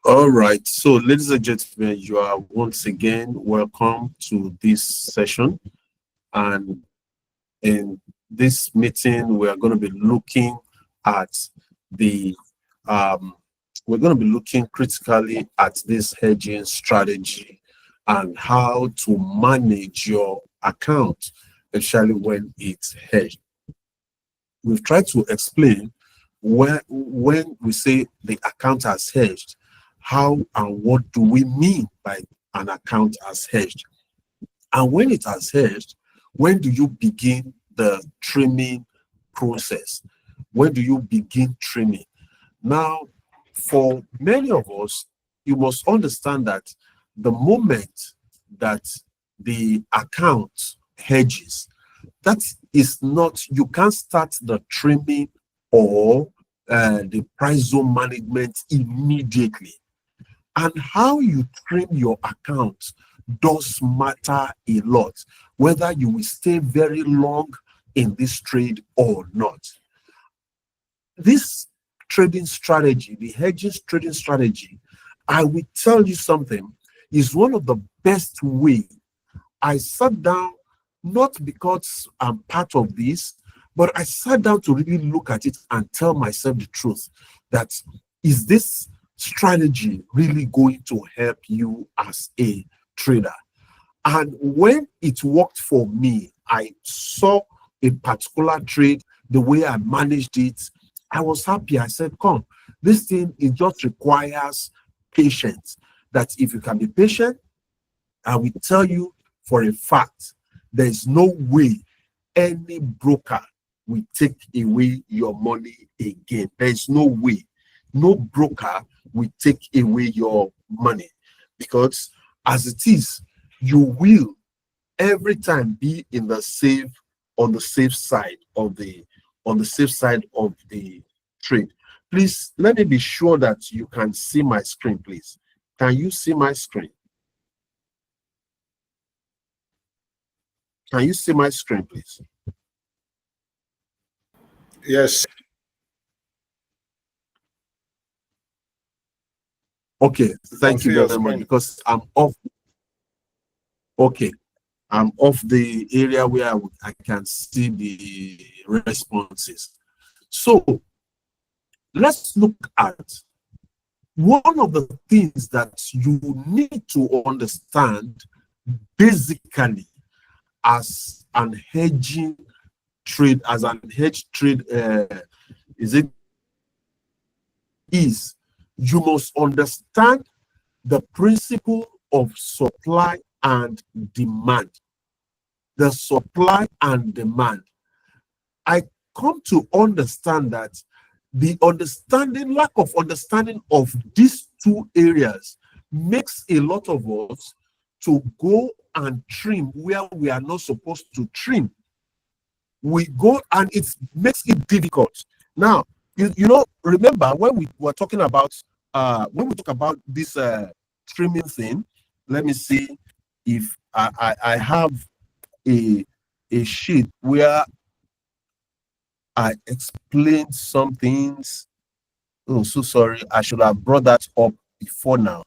All right, so ladies and gentlemen, you are once again welcome to this session. And in this meeting, we are going to be looking at the we're going to be looking critically at this hedging strategy and how to manage your account, especially when it's hedged. We've tried to explain when we say the account has hedged, how and what do we mean by an account as hedged? And when it has hedged, when do you begin the trimming process? When do you begin trimming? Now, for many of us, you must understand that the moment that the account hedges, that is not, you can't start the trimming or the price zone management immediately. And how you trim your account does matter a lot, whether you will stay very long in this trade or not. This trading strategy, the hedging trading strategy, I will tell you something, is one of the best way. I sat down, not because I'm part of this, but I sat down to really look at it and tell myself the truth, that is this strategy really going to help you as a trader? And when it worked for me, I saw a particular trade, the way I managed it, I was happy. I said, come, this thing, it just requires patience. That if you can be patient, I will tell you for a fact, there is no way any broker will take away your money again. There is no way. No broker will take away your money, because as it is, you will every time be in the safe, on the safe side of the trade. Please let me be sure that you can see my screen, please. Can you see my screen? Can you see my screen, please? Yes. Okay, thank you very much, because I'm off. Okay, I'm off the area where I can see the responses. So let's look at one of the things that you need to understand basically as an hedging trade, as an hedge trade, is you must understand the principle of supply and demand. The supply and demand. I come to understand that the lack of understanding of these two areas makes a lot of us to go and trim where we are not supposed to trim. We go and it makes it difficult. Now, you know, remember when we were talking about when we talk about this trimming thing, let me see if I have a sheet where I explained some things. Oh, so sorry, I should have brought that up before now.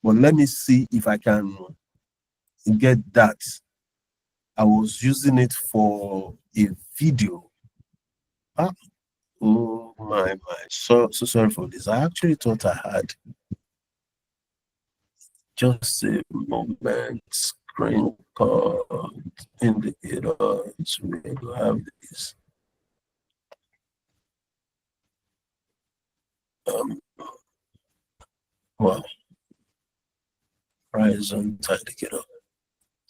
But let me see if I can get that. I was using it for a video. Oh my, so sorry for this. I actually thought I had. Just a moment. Screen card indicators. We have this. Well, horizon indicator.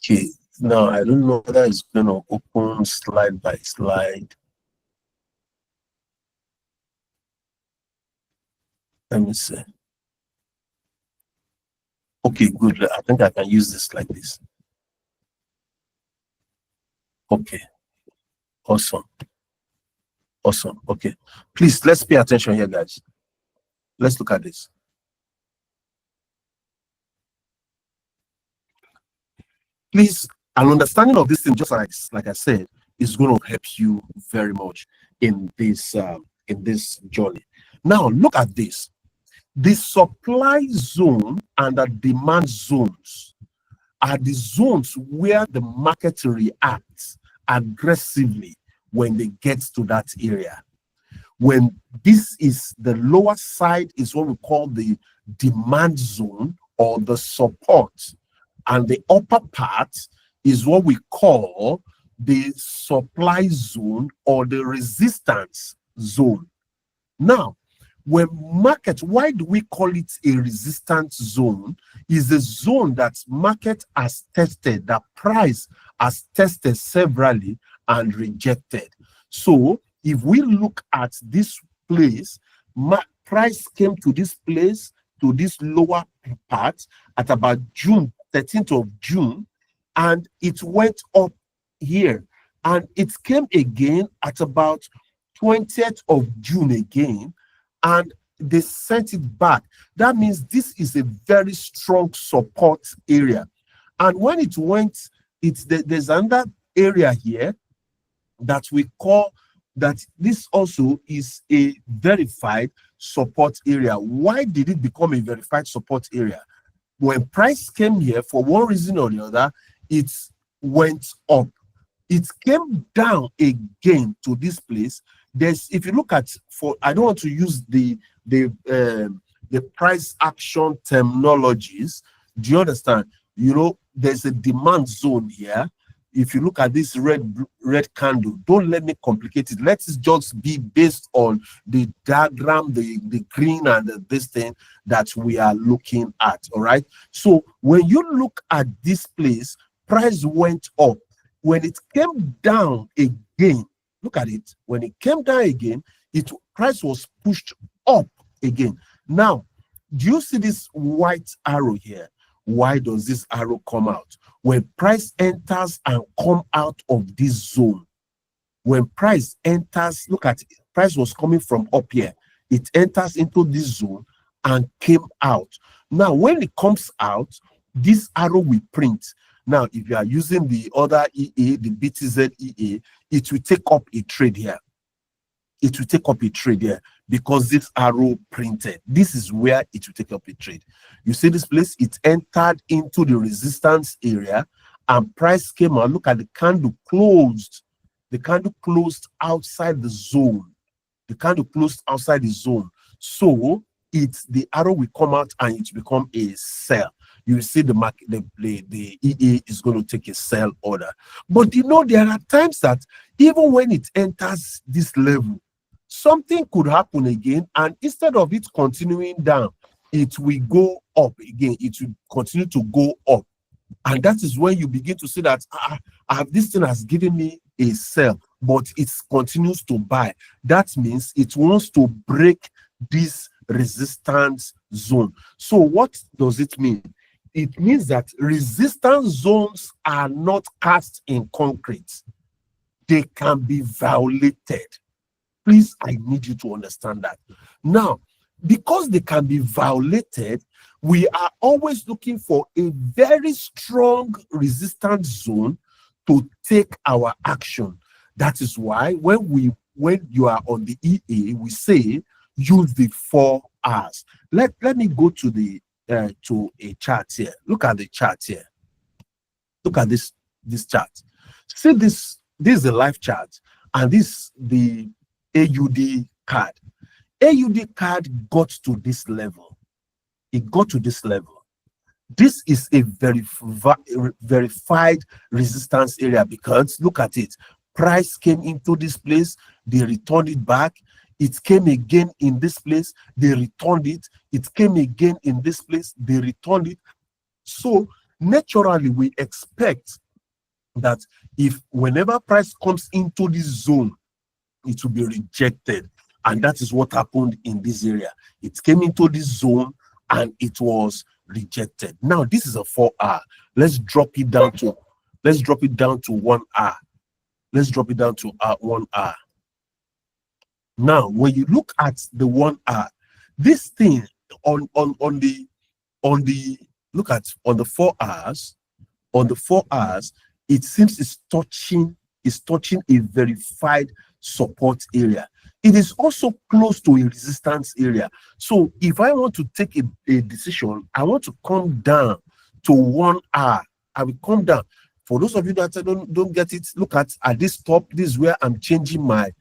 Okay. Now I don't know whether it's going to open slide by slide. Let me see. Okay, good. I think I can use this like this. Okay. Awesome. Awesome. Okay. Please, let's pay attention here, guys. Let's look at this. Please, an understanding of this thing, just like I said, is going to help you very much in this journey. Now, look at this. The supply zone and the demand zones are the zones where the market reacts aggressively when they get to that area. When this is the lower side is what we call the demand zone or the support, and the upper part is what we call the supply zone or the resistance zone. Now, when market, why do we call it a resistance zone? Is a zone that market has tested, that price has tested severally and rejected. So if we look at this place, price came to this place, to this lower part at about June, 13th of June, and it went up here, and it came again at about 20th of June again, and they sent it back. That means this is a very strong support area. And when it went, there's another area here that we call that this also is a verified support area. Why did it become a verified support area? When price came here, for one reason or the other, it went up. It came down again to this place. There's, if you look at, for I don't want to use the price action terminologies. Do you understand? You know, there's a demand zone here. If you look at this red candle, don't let me complicate it. Let it just be based on the diagram, the green and this thing that we are looking at. All right. So when you look at this place, price went up. When it came down again, look at it. When it came down again, price was pushed up again. Now, do you see this white arrow here? Why does this arrow come out? When price enters and come out of this zone, when price enters, look at it, price was coming from up here. It enters into this zone and came out. Now, when it comes out, this arrow will print. Now, if you are using the other EA, the BTZ EA, it will take up a trade here. It will take up a trade here because this arrow printed. This is where it will take up a trade. You see this place? It entered into the resistance area and price came out. Look at the candle closed. The candle closed outside the zone. The candle closed outside the zone. So the arrow will come out and it will become a sell. You see the market, the EA is going to take a sell order. But you know, there are times that even when it enters this level, something could happen again, and instead of it continuing down, it will go up again. It will continue to go up. And that is when you begin to see that this thing has given me a sell, but it continues to buy. That means it wants to break this resistance zone. So what does it mean? It means that resistance zones are not cast in concrete. They can be violated. Please, I need you to understand that. Now, because they can be violated, we are always looking for a very strong resistance zone to take our action. That is why when you are on the EA, we say use the 4 R's. Let me go to to a chart here. Look at the chart here. Look at this chart. See this is a live chart, and this the AUD card. AUD card got to this level. It got to this level. This is a verified resistance area because look at it. Price came into this place, they returned it back. It came again in this place, they returned it. It came again in this place, they returned it. So naturally, we expect that whenever price comes into this zone, it will be rejected. And that is what happened in this area. It came into this zone and it was rejected. Now, this is a 4R. Let's drop it down to 1R. Let's drop it down to 1R. Now, when you look at the 1R, this thing on the 4 R's, it seems it's touching a verified support area. it is also close to a resistance area. So if I want to take a decision, I want to come down to 1 hour. I will come down. For those of you that don't get it, look at this top. This is where I'm changing my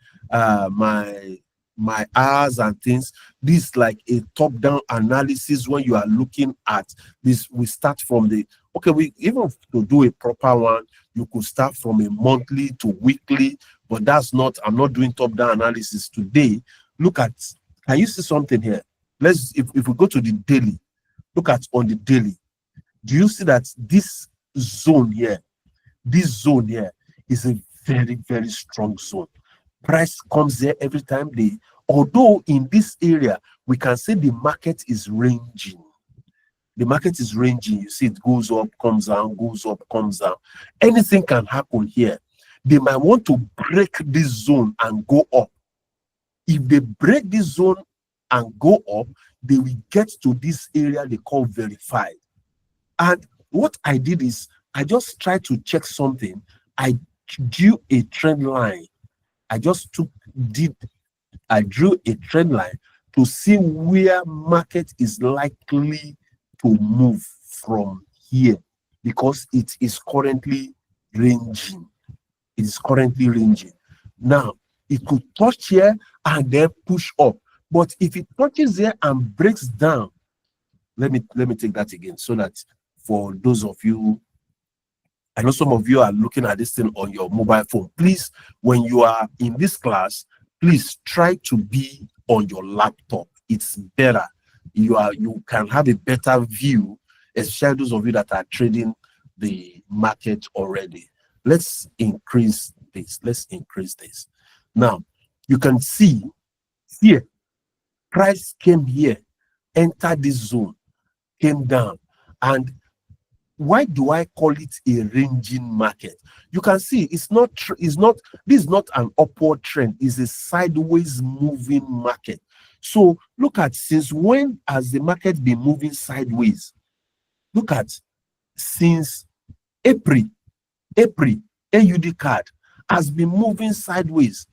my hours and things. This is like a top-down analysis. When you are looking at this, we start from the we even to do a proper one, you could start from a monthly to weekly, but that's not, I'm not doing top-down analysis today. Look at, can you see something here? If we go to the daily, look at on the daily, do you see that this zone here is a very, very strong zone? Price comes there every time although in this area we can say the market is ranging. The market is ranging. You see it goes up, comes down, goes up, comes down. Anything can happen here. They might want to break this zone and go up. If they break this zone and go up, they will get to this area they call verified. And what I did is I just tried to check something. I drew a trend line. I drew a trend line to see where market is likely to move from here, because it is currently ranging. It is currently ranging. Now, it could touch here and then push up. But if it touches here and breaks down, let me take that again, so that for those of you, I know some of you are looking at this thing on your mobile phone. Please, when you are in this class, please try to be on your laptop. It's better. You can have a better view, especially those of you that are trading the market already. Let's increase this. Let's increase this. Now, you can see here, price came here, entered this zone, came down. And why do I call it a ranging market? You can see this is not an upward trend, it's a sideways moving market. So look at, since when has the market been moving sideways? Look at, since April, AUD card has been moving sideways.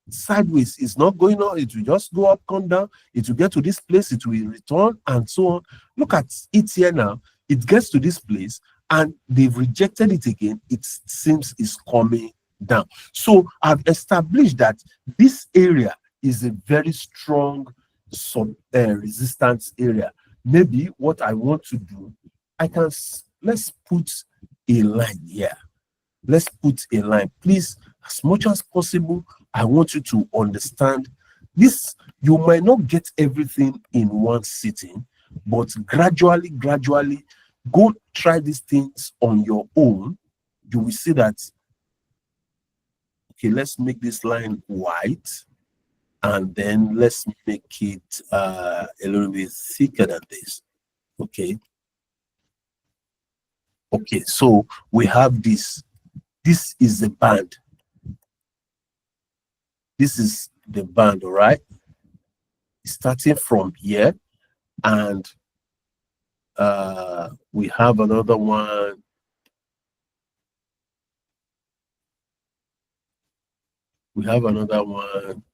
Sideways is not going on. It will just go up, come down. It will get to this place, it will return, and so on. Look at it here now. It gets to this place and they've rejected it again. It seems it's coming down. So I've established that this area is a very strong resistance area. Maybe what I want to do, let's put a line here. Let's put a line. Please, as much as possible, I want you to understand this. You might not get everything in one sitting, but gradually, go try these things on your own. You will see that, okay, let's make this line white, and then let's make it a little bit thicker than this. Okay, so we have this. This is the band. This is the band, all right? Starting from here, and we have another one.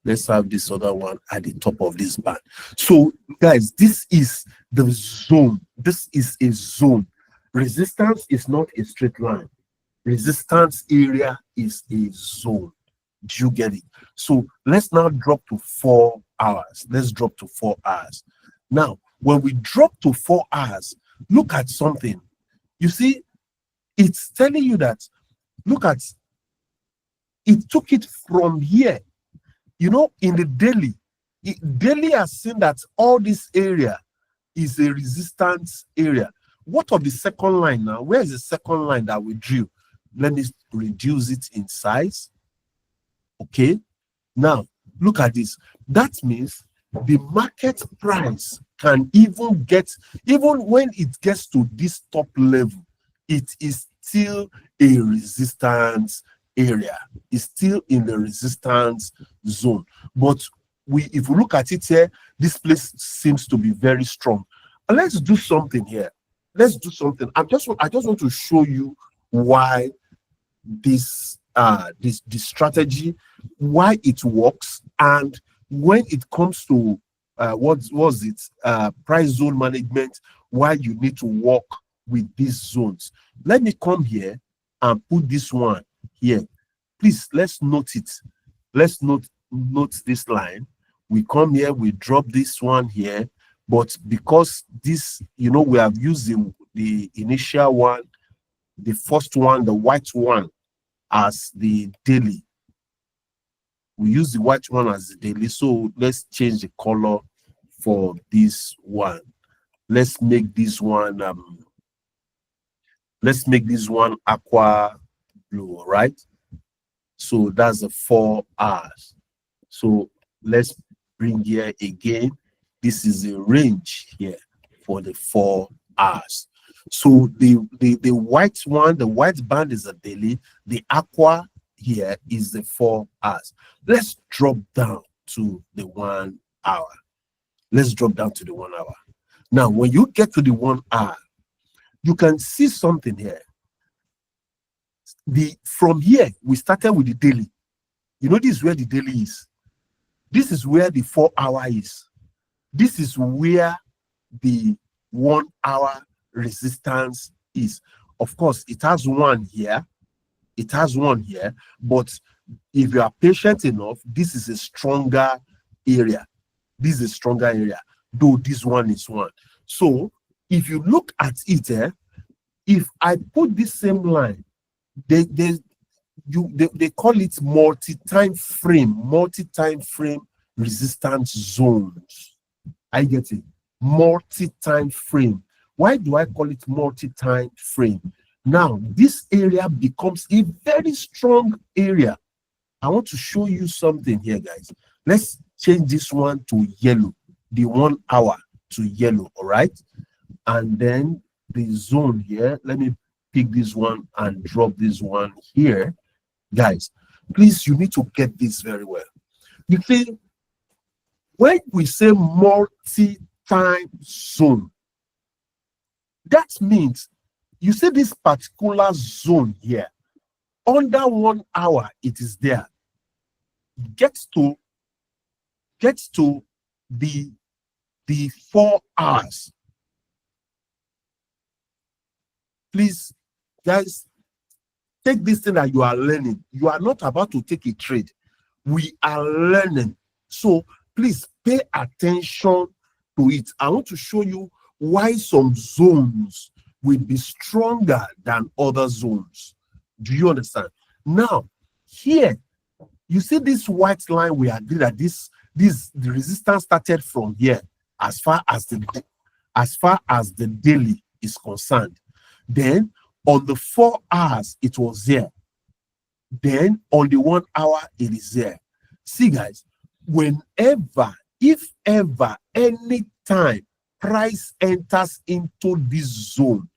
Let's have this other one at the top of this band. So guys, this is the zone. This is a zone. Resistance is not a straight line. Resistance area is a zone. Do you get it? So let's now drop to 4 hours. Let's drop to 4 hours. Now, when we drop to 4 hours, look at something. You see, it's telling you that, look at, it took it from here. You know, in the daily, daily has seen that all this area is a resistance area. What of the second line now? Where is the second line that we drew? Let me reduce it in size. Okay, now look at this. That means the market price can even when it gets to this top level, it is still a resistance area. It's still in the resistance zone. But if we look at it here, this place seems to be very strong. And let's do something here. Let's do something. I just want to show you why this this strategy, why it works, and when it comes to what was it, price zone management, why you need to work with these zones. Let me come here and put this one here. Please, let's note it. Let's note this line. We come here, we drop this one here, but because this, we have used the initial one, the first one, the white one, as the daily. We use the white one as the daily. So let's change the color for this one. Let's make this one aqua blue, all right? So that's the 4 hours. So let's bring here again. This is the range here for the 4 hours. So the white one, the white band is the daily, the aqua here is the 4 hours. Let's drop down to the 1 hour. Let's drop down to the 1 hour. Now, when you get to the 1 hour, you can see something here. From here, we started with the daily. This is where the daily is. This is where the 4 hour is. This is where the 1 hour resistance is. Of course, it has one here. It has one here. But if you are patient enough, this is a stronger area. This is a stronger area, though this one is one. So if you look at it, if I put this same line, they call it multi-time frame resistance zones. I get it. Multi-time frame. Why do I call it multi-time frame? Now, this area becomes a very strong area. I want to show you something here, guys. Let's change this one to yellow, the 1 hour to yellow, all right? And then the zone here, let me pick this one and drop this one here. Guys, please, you need to get this very well. You see, when we say multi-time zone, that means you see this particular zone here, under 1 hour, it is there. Gets to the 4 hours. Please, guys, take this thing that you are learning. You are not about to take a trade. We are learning. So please pay attention to it. I want to show you why some zones will be stronger than other zones. Do you understand? Now, here, you see this white line, we agree that the resistance started from here as far as the daily is concerned. Then on the 4 hours, it was there. Then on the 1 hour, it is there. See, guys, whenever, if ever, any time price enters into this zone,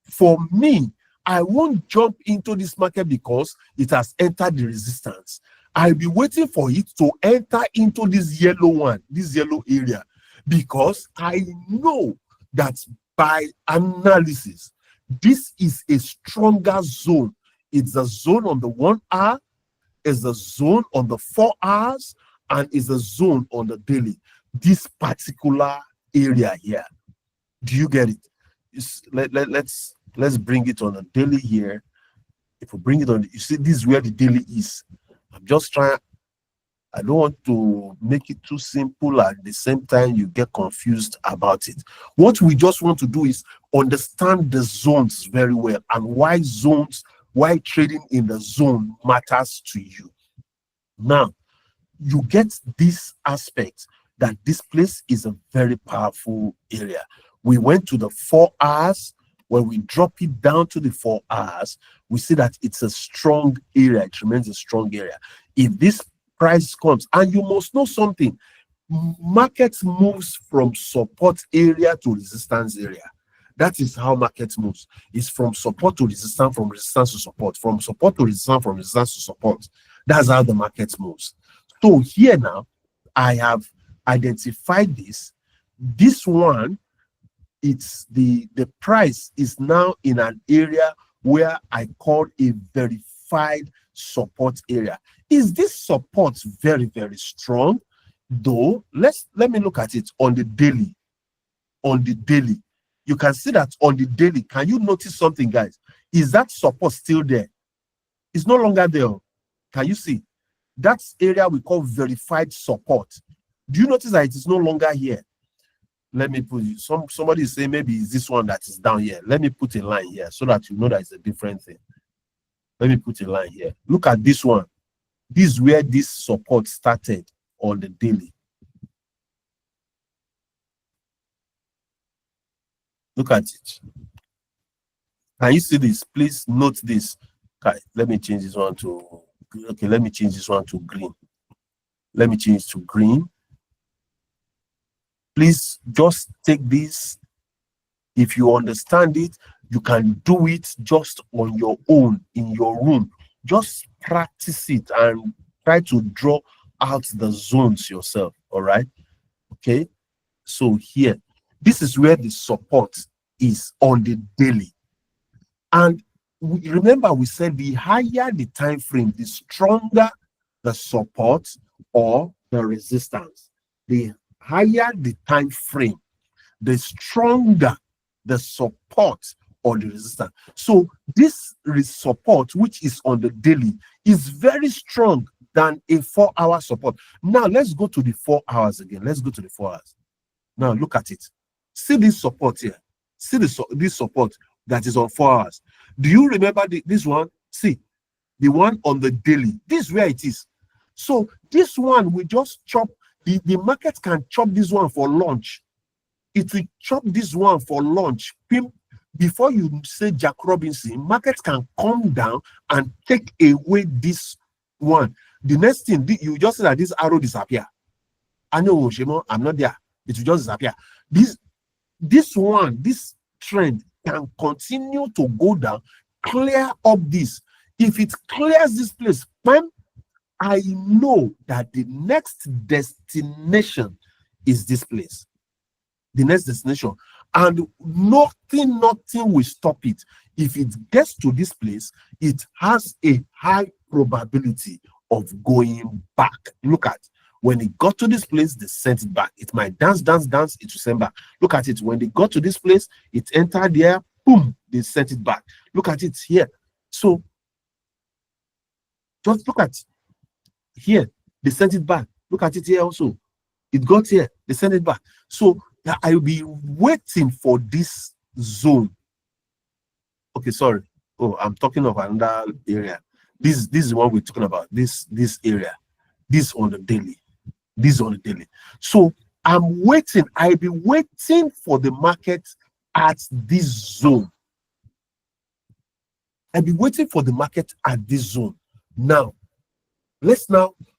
for me, I won't jump into this market because it has entered the resistance. I'll be waiting for it to enter into this yellow one, this yellow area, because I know that by analysis, this is a stronger zone. It's a zone on the 1 hour, it's a zone on the 4 hours, and it's a zone on the daily. This particular area here. Do you get it? Let's bring it on the daily here. If we bring it on, you see, this is where the daily is. I'm just trying. I don't want to make it too simple. At the same time, you get confused about it. What we just want to do is understand the zones very well and why trading in the zone matters to you. Now, you get this aspect that this place is a very powerful area. We went to the 4 hours. When we drop it down to the 4 hours, we see that it's a strong area. It remains a strong area. If this price comes, and you must know something, market moves from support area to resistance area. That is how market moves. It's from support to resistance, from resistance to support, from support to resistance, from resistance to support. That's how the market moves. So here now, I have identified this. This one, it's the price is now in an area where I call a verified support area. Is this support very, very strong? Though, let me look at it on the daily. On the daily, you can see that on the daily. Can you notice something, guys? Is that support still there? It's no longer there. Can you see? That's area we call verified support. Do you notice that it is no longer here? Let me put it. Somebody is saying maybe it's this one that is down here. Let me put a line here so that you know that it's a different thing. Let me put a line here. Look at this one. This is where this support started on the daily. Look at it. Can you see this? Please note this. Okay, let me change this one to, okay, let me change this one to green. Let me change to green. Please just take this. If you understand it, you can do it just on your own in your room. Just practice it and try to draw out the zones yourself. All right. Okay. So here, this is where the support is on the daily. And remember, we said the higher the time frame, the stronger the support or the resistance. The higher the time frame, the stronger the support or the resistance. So this support, which is on the daily, is very strong than a 4-hour support. Now let's go to the 4 hours again. Let's go to the 4 hours. Now look at it. See this support here. See this support that is on 4 hours. Do you remember this one? See, the one on the daily. This is where it is. So this one, we just chop. The market can chop this one for lunch. It will chop this one for lunch. Before you say Jack Robinson, markets can come down and take away this one. The next thing, you just say that this arrow disappear. I know, Shemo, I'm not there. It will just disappear. This one, this trend can continue to go down, clear up this. If it clears this place, I know that the next destination is this place. The next destination. And nothing will stop it. If it gets to this place, it has a high probability of going back. Look at, when it got to this place, they sent it back. It might dance, it will send back. Look at it. When they got to this place, it entered there, boom, they sent it back. Look at it here. So just look at here, they sent it back. Look at it here also. It got here, they sent it back. So I will be waiting for this zone. Okay, sorry. Oh, I'm talking of another area. This is what we're talking about. This area. This on the daily. This on the daily. So I'm waiting. I'll be waiting for the market at this zone. I'll be waiting for the market at this zone. Now,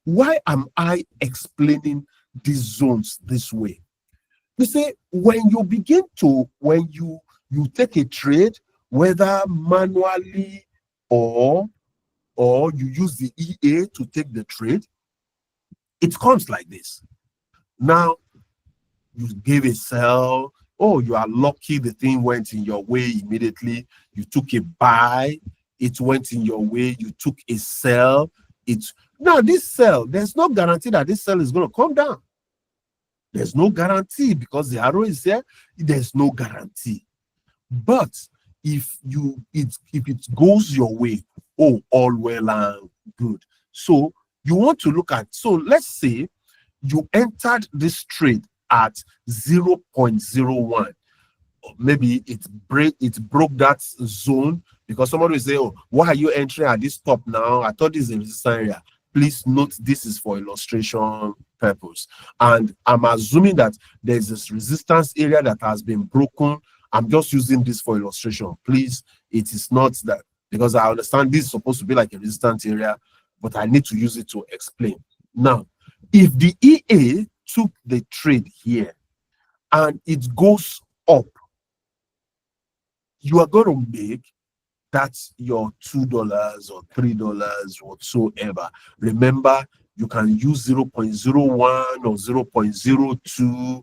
why am I explaining these zones this way? You see, when you take a trade, whether manually or you use the EA to take the trade, it comes like this. Now, you give a sell. Oh, you are lucky the thing went in your way immediately. You took a buy. It went in your way. You took a sell. Now, this sell, there's no guarantee that this sell is going to come down. There's no guarantee because the arrow is there. There's no guarantee. But if it goes your way, oh, all well and good. So you want to look at, so let's say you entered this trade at 0.01. Maybe it broke that zone, because somebody will say, oh, why are you entering at this top now? I thought this is a resistance area. Please note this is for illustration purpose. And I'm assuming that there's this resistance area that has been broken. I'm just using this for illustration. Please, it is not that, because I understand this is supposed to be like a resistance area, but I need to use it to explain. Now, if the EA took the trade here and it goes up, you are going to make that's your $2 or $3 whatsoever. Remember, you can use 0.01 or 0.02.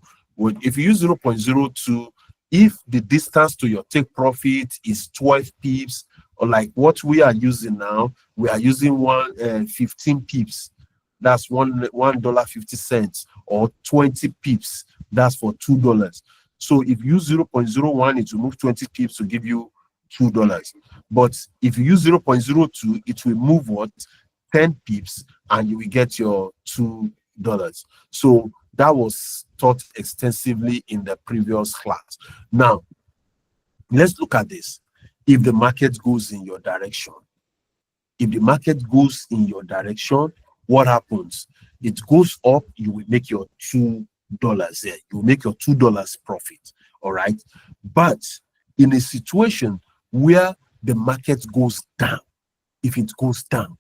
If you use 0.02, if the distance to your take profit is 12 pips, or like what we are using now, we are using 15 pips. That's $1.50, or 20 pips. That's for $2. So if you use 0.01, it will move 20 pips to give you $2. But if you use 0.02, it will move what? 10 pips, and you will get your $2. So that was taught extensively in the previous class. Now, let's look at this. If the market goes in your direction, what happens? It goes up, you will make your $2 there. You will make your $2 profit. All right. But in a situation where the market goes down, if it goes down,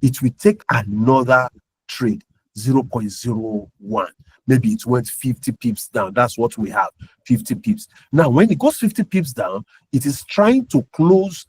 it will take another trade, 0.01. Maybe it went 50 pips down. That's what we have, 50 pips. Now, when it goes 50 pips down, it is trying to close.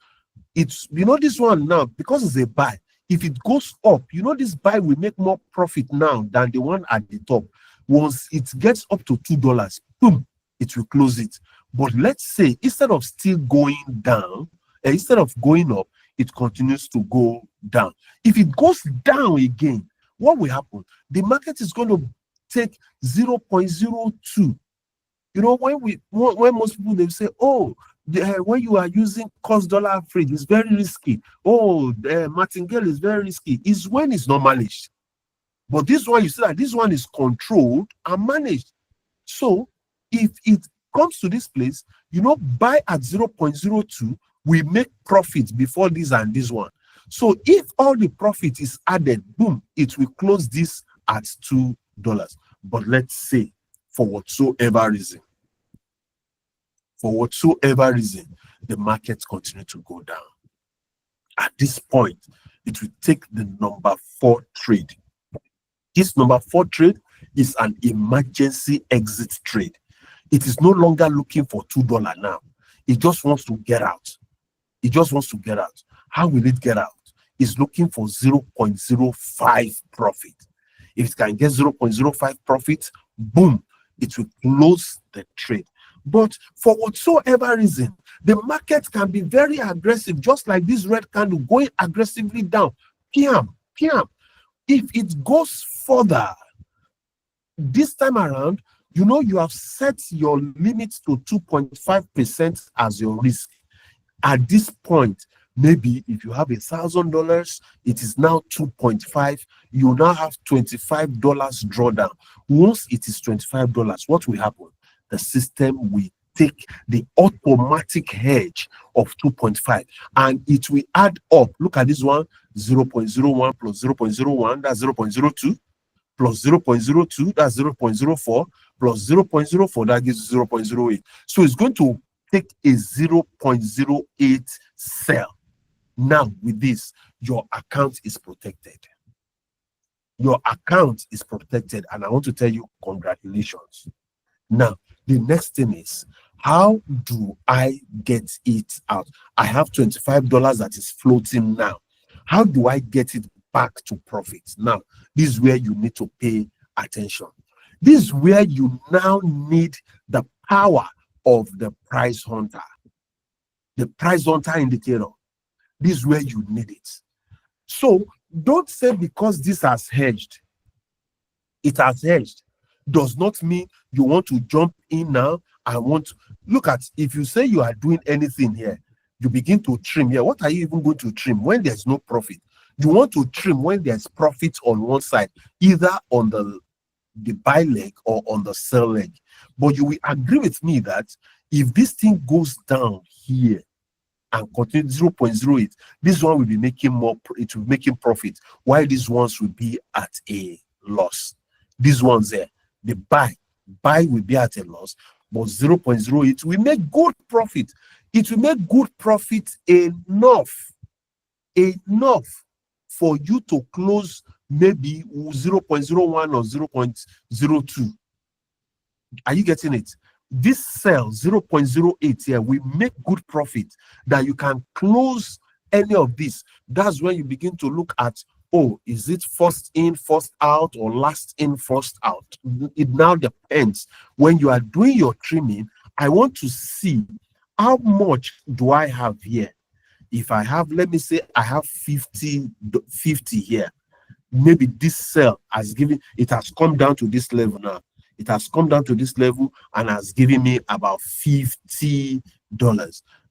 It's, this one now, because it's a buy. If it goes up, this buy will make more profit now than the one at the top. Once it gets up to $2, boom, it will close it. But let's say instead of still going down, instead of going up, it continues to go down. If it goes down again, what will happen? The market is going to take 0.02. When most people, they say, oh, when you are using cost dollar average, it's very risky. Oh, martingale is very risky. It's when it's not managed. But this one, you see that this one is controlled and managed. So if it comes to this place, buy at 0.02, we make profit before this and this one. So if all the profit is added, boom, it will close this at $2. But let's say, for whatsoever reason, the market continue to go down. At this point, it will take the number 4 trade. This number 4 trade is an emergency exit trade. It is no longer looking for $2 now. It just wants to get out. How will it get out? It's looking for 0.05 profit. If it can get 0.05 profit, boom, it will close the trade. But for whatsoever reason, the market can be very aggressive, just like this red candle going aggressively down. Piam. If it goes further, this time around, you have set your limit to 2.5% as your risk. At this point, maybe if you have $1,000, it is now 2.5. You now have $25 drawdown. Once it is $25, what will happen? The system will take the automatic hedge of 2.5 and it will add up. Look at this one, 0.01 plus 0.01, that's 0.02, plus 0.02, that's 0.04, plus 0.04, that gives 0.08. So it's going to take a 0.08 sell. Now with this, your account is protected. And I want to tell you, congratulations. Now, the next thing is, how do I get it out? I have $25 that is floating now. How do I get it back to profit? Now, this is where you need to pay attention. This is where you now need the power of the price hunter. The price hunter indicator. This is where you need it. So don't say because this has hedged, it has hedged, does not mean you want to jump in now and want to look at. If you say you are doing anything here, you begin to trim here. What are you even going to trim when there's no profit? You want to trim when there's profit on one side, either on the buy leg or on the sell leg. But you will agree with me that if this thing goes down here and continue 0.08, this one will be making more, it will be making profit, while these ones will be at a loss. These ones there, the buy will be at a loss, but 0.08 will make good profit. It will make good profit enough for you to close maybe 0.01 or 0.02. Are you getting it? This sell 0.08 here will make good profit that you can close any of this. That's when you begin to look at, oh, is it first in, first out, or last in, first out? It now depends. When you are doing your trimming, I want to see how much do I have here. If I have, let me say I have 50 here. Maybe this sell has given, it has come down to this level now. It has come down to this level and has given me about $50.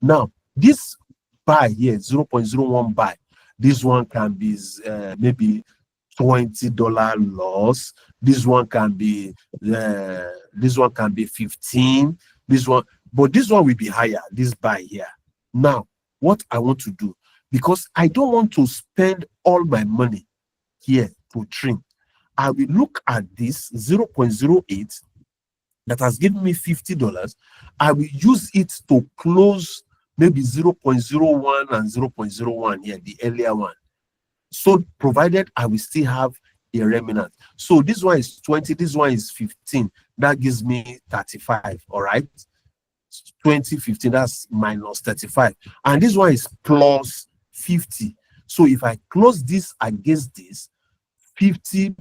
Now, this buy here, 0.01 buy, this one can be maybe $20 loss. This one can be 15. This one, but this one will be higher, this buy here. Now, what I want to do, because I don't want to spend all my money here to trim, I will look at this 0.08 that has given me $50. I will use it to close maybe 0.01 and 0.01 here, the earlier one. So provided I will still have a remnant. So this one is 20, this one is 15. That gives me 35, all right? 20, 15, that's minus 35. And this one is plus 50. So if I close this against this, 50,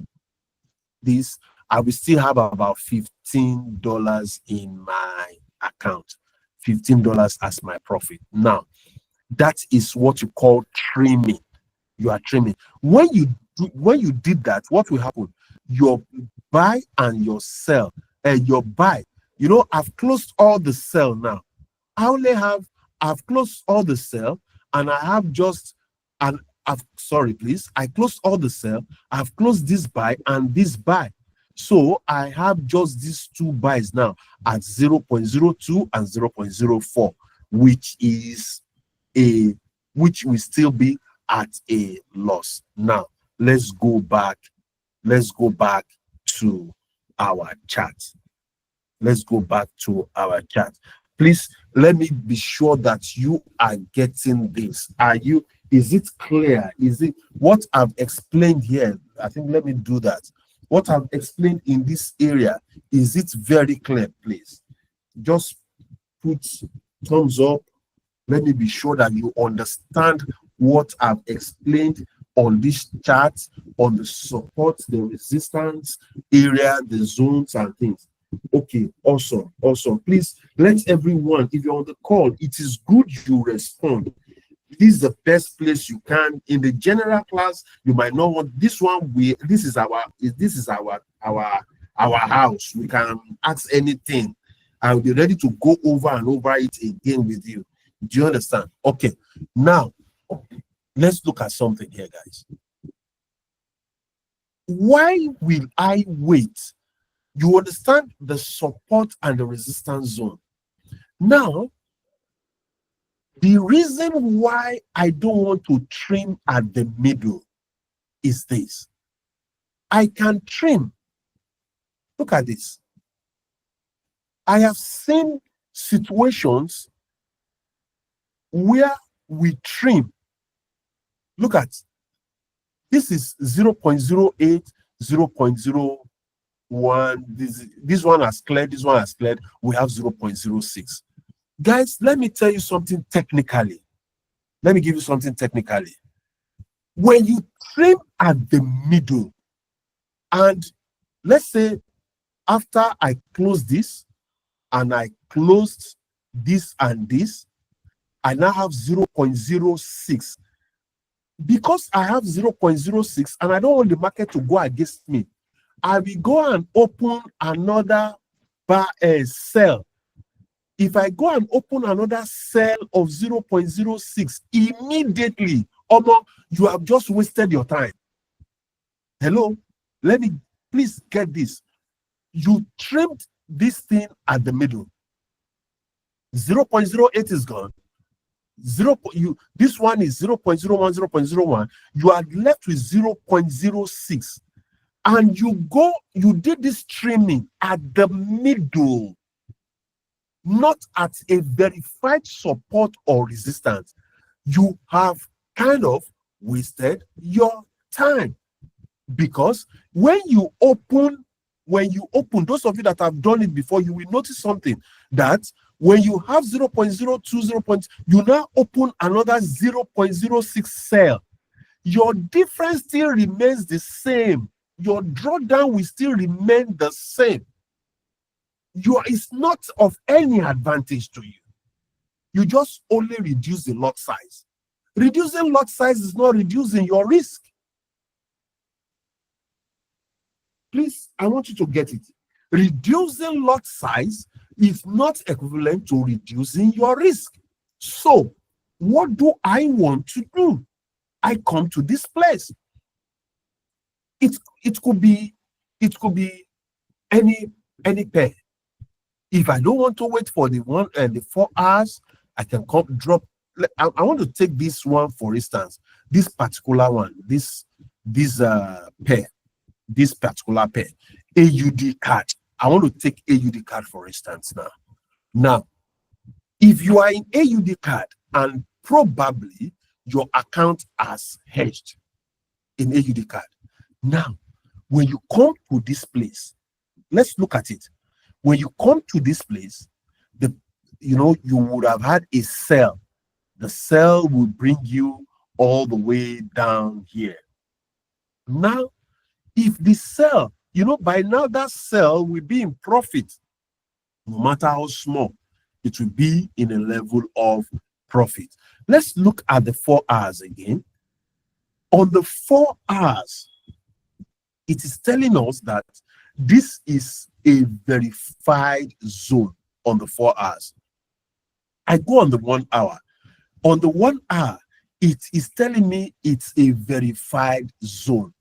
this, I will still have about $15 in my account. $15 as my profit. Now, that is what you call trimming. You are trimming. When you did that, what will happen? Your buy and your sell, your buy, you know, I've closed all the sell now. I've closed all the sell, and I have just, and I closed all the sell, I've closed this buy and this buy. So I have just these two buys now at 0.02 and 0.04, which will still be at a loss. Now let's go back to our chart. Let's go back to our chart. Please let me be sure that you are getting this. Is it clear? Is it what I've explained here? I think let me do that. What I've explained in this area, is it very clear? Please just put thumbs up. Let me be sure that you understand what I've explained on this chart, on the support, the resistance area, the zones and things. Okay, awesome. Please let everyone, if you're on the call, it is good you respond. This is the best place you can. In the general class, you might not want this one. This is our house. We can ask anything. I'll be ready to go over and over it again with you. Do you understand? Okay. Now, let's look at something here, guys. Why will I wait? You understand the support and the resistance zone. Now, the reason why I don't want to trim at the middle is this. I can trim. Look at this. I have seen situations where we trim. Look at this is 0.08, 0.01. This one has cleared, this one has cleared. We have 0.06. Guys, let me tell you something technically. Let me give you something technically. When you trim at the middle, and let's say after I close this, and I closed this and this, I now have 0.06. Because I have 0.06 and I don't want the market to go against me, I will go and open another sell. If I go and open another sell of 0.06, immediately, you have just wasted your time. Hello? Let me please get this. You trimmed this thing at the middle. 0.08 is gone. This one is 0.01, 0.01. You are left with 0.06. And you did this trimming at the middle, not at a verified support or resistance. You have kind of wasted your time. Because when you open, those of you that have done it before, you will notice something, that when you have 0.02, you now open another 0.06 sell. Your difference still remains the same. Your drawdown will still remain the same. It's not of any advantage to you. You just only reduce the lot size. Reducing lot size is not reducing your risk. Please, I want you to get it. Reducing lot size is not equivalent to reducing your risk. So, what do I want to do? I come to this place. It could be any pair. If I don't want to wait for the 4 hours, I can come drop. I want to take this one, for instance, this particular one, this pair, this particular pair, AUD card. I want to take AUD card, for instance, now. If you are in AUD card and probably your account has hedged in AUD card, now when you come to this place, let's look at it. When you come to this place, you would have had a sell. The sell will bring you all the way down here. Now, if the sell, by now that sell will be in profit, no matter how small, it will be in a level of profit. Let's look at the 4 hours again. On the 4 hours, it is telling us that this is a verified zone on the 4 hours. I go on the 1 hour. On the 1 hour, it is telling me it's a verified zone.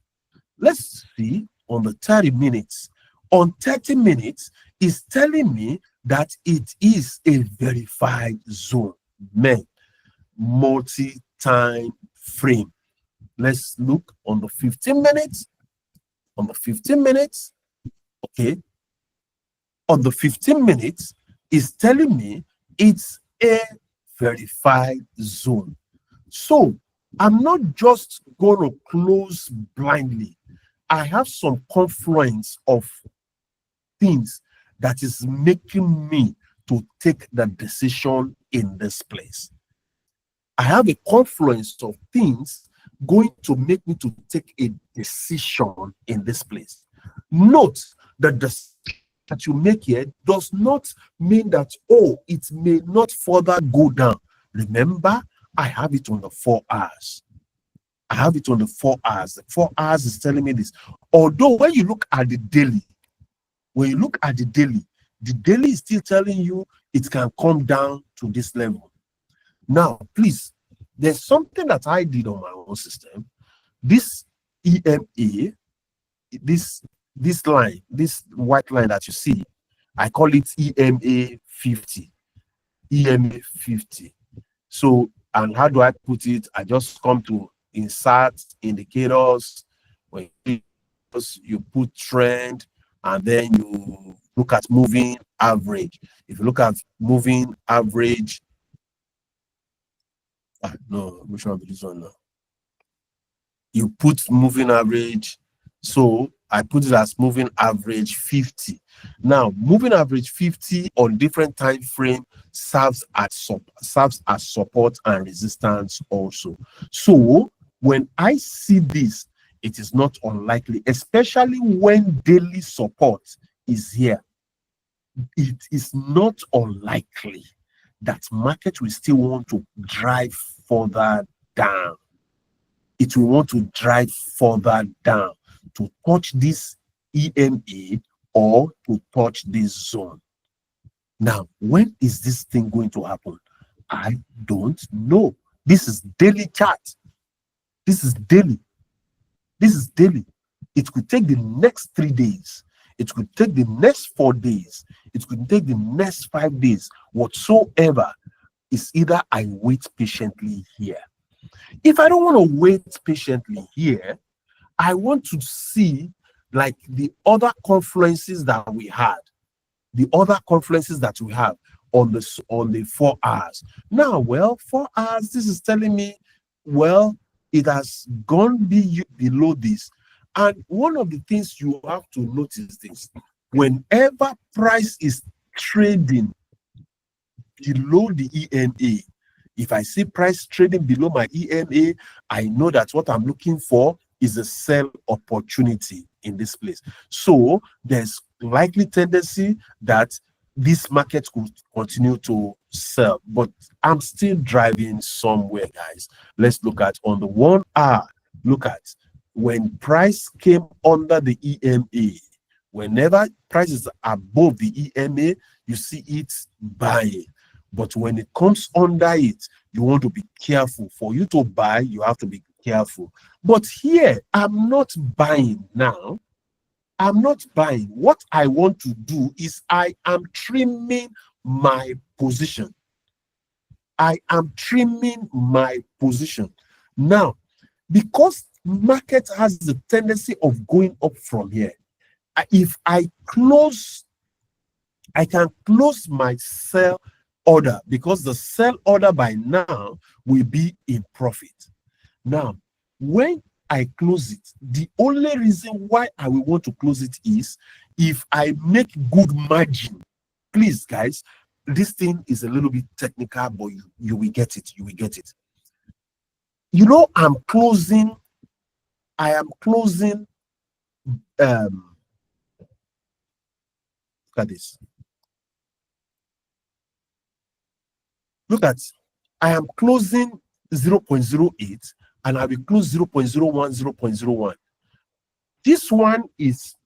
Let's see on the 30 minutes. On 30 minutes, it's telling me that it is a verified zone. Man, multi-time frame. Let's look on the 15 minutes. On the 15 minutes, okay. On the 15 minutes, it's telling me it's a verified zone. So I'm not just going to close blindly. I have some confluence of things that is making me to take the decision in this place. I have a confluence of things going to make me to take a decision in this place. Note that the that you make here does not mean that, it may not further go down. Remember, I have it on the 4 hours. I have it on the 4 hours. The 4 hours is telling me this. Although when you look at the daily, the daily is still telling you it can come down to this level. Now, please, there's something that I did on my own system. This EMA, this line, this white line that you see, I call it EMA 50. EMA 50. So, and how do I put it? I just come to insert indicators. When you put trend, and then you look at moving average. If you look at moving average, no, which one is this one now? You put moving average. So I put it as moving average 50. Now, moving average 50 on different time frame serves as support and resistance also. So when I see this, it is not unlikely, especially when daily support is here. It is not unlikely that market will still want to drive further down. It will want to drive further down to touch this EMA or to touch this zone. Now, when is this thing going to happen? I don't know. This is daily chart. This is daily. This is daily. It could take the next 3 days. It could take the next 4 days. It could take the next 5 days. Whatsoever is either I wait patiently here. If I don't want to wait patiently here, I want to see like the other confluences that we had. The other confluences that we have on the 4 hours. Now, well, 4 hours, this is telling me, well, it has gone below this. And one of the things you have to notice is whenever price is trading below the EMA, if I see price trading below my EMA, I know that what I'm looking for is a sell opportunity in this place. So there's likely tendency that this market could continue to sell, but I'm still driving somewhere, guys. Let's look at on the 1 hour. Look at when price came under the EMA. Whenever price is above the EMA, you see it buying. But when it comes under it, you want to be careful. For you to buy, you have to be careful. But here, I'm not buying now. I'm not buying. What I want to do is I am trimming my position. I am trimming my position. Now, because market has the tendency of going up from here, if I close, I can close my sell order because the sell order by now will be in profit. Now, when I close it, the only reason why I will want to close it is if I make good margin. Please, guys, this thing is a little bit technical, but you will get it. You will get it. You know, I am closing. Look at this. Look at, I am closing 0.08 and I will close 0.01, 0.01. This one is,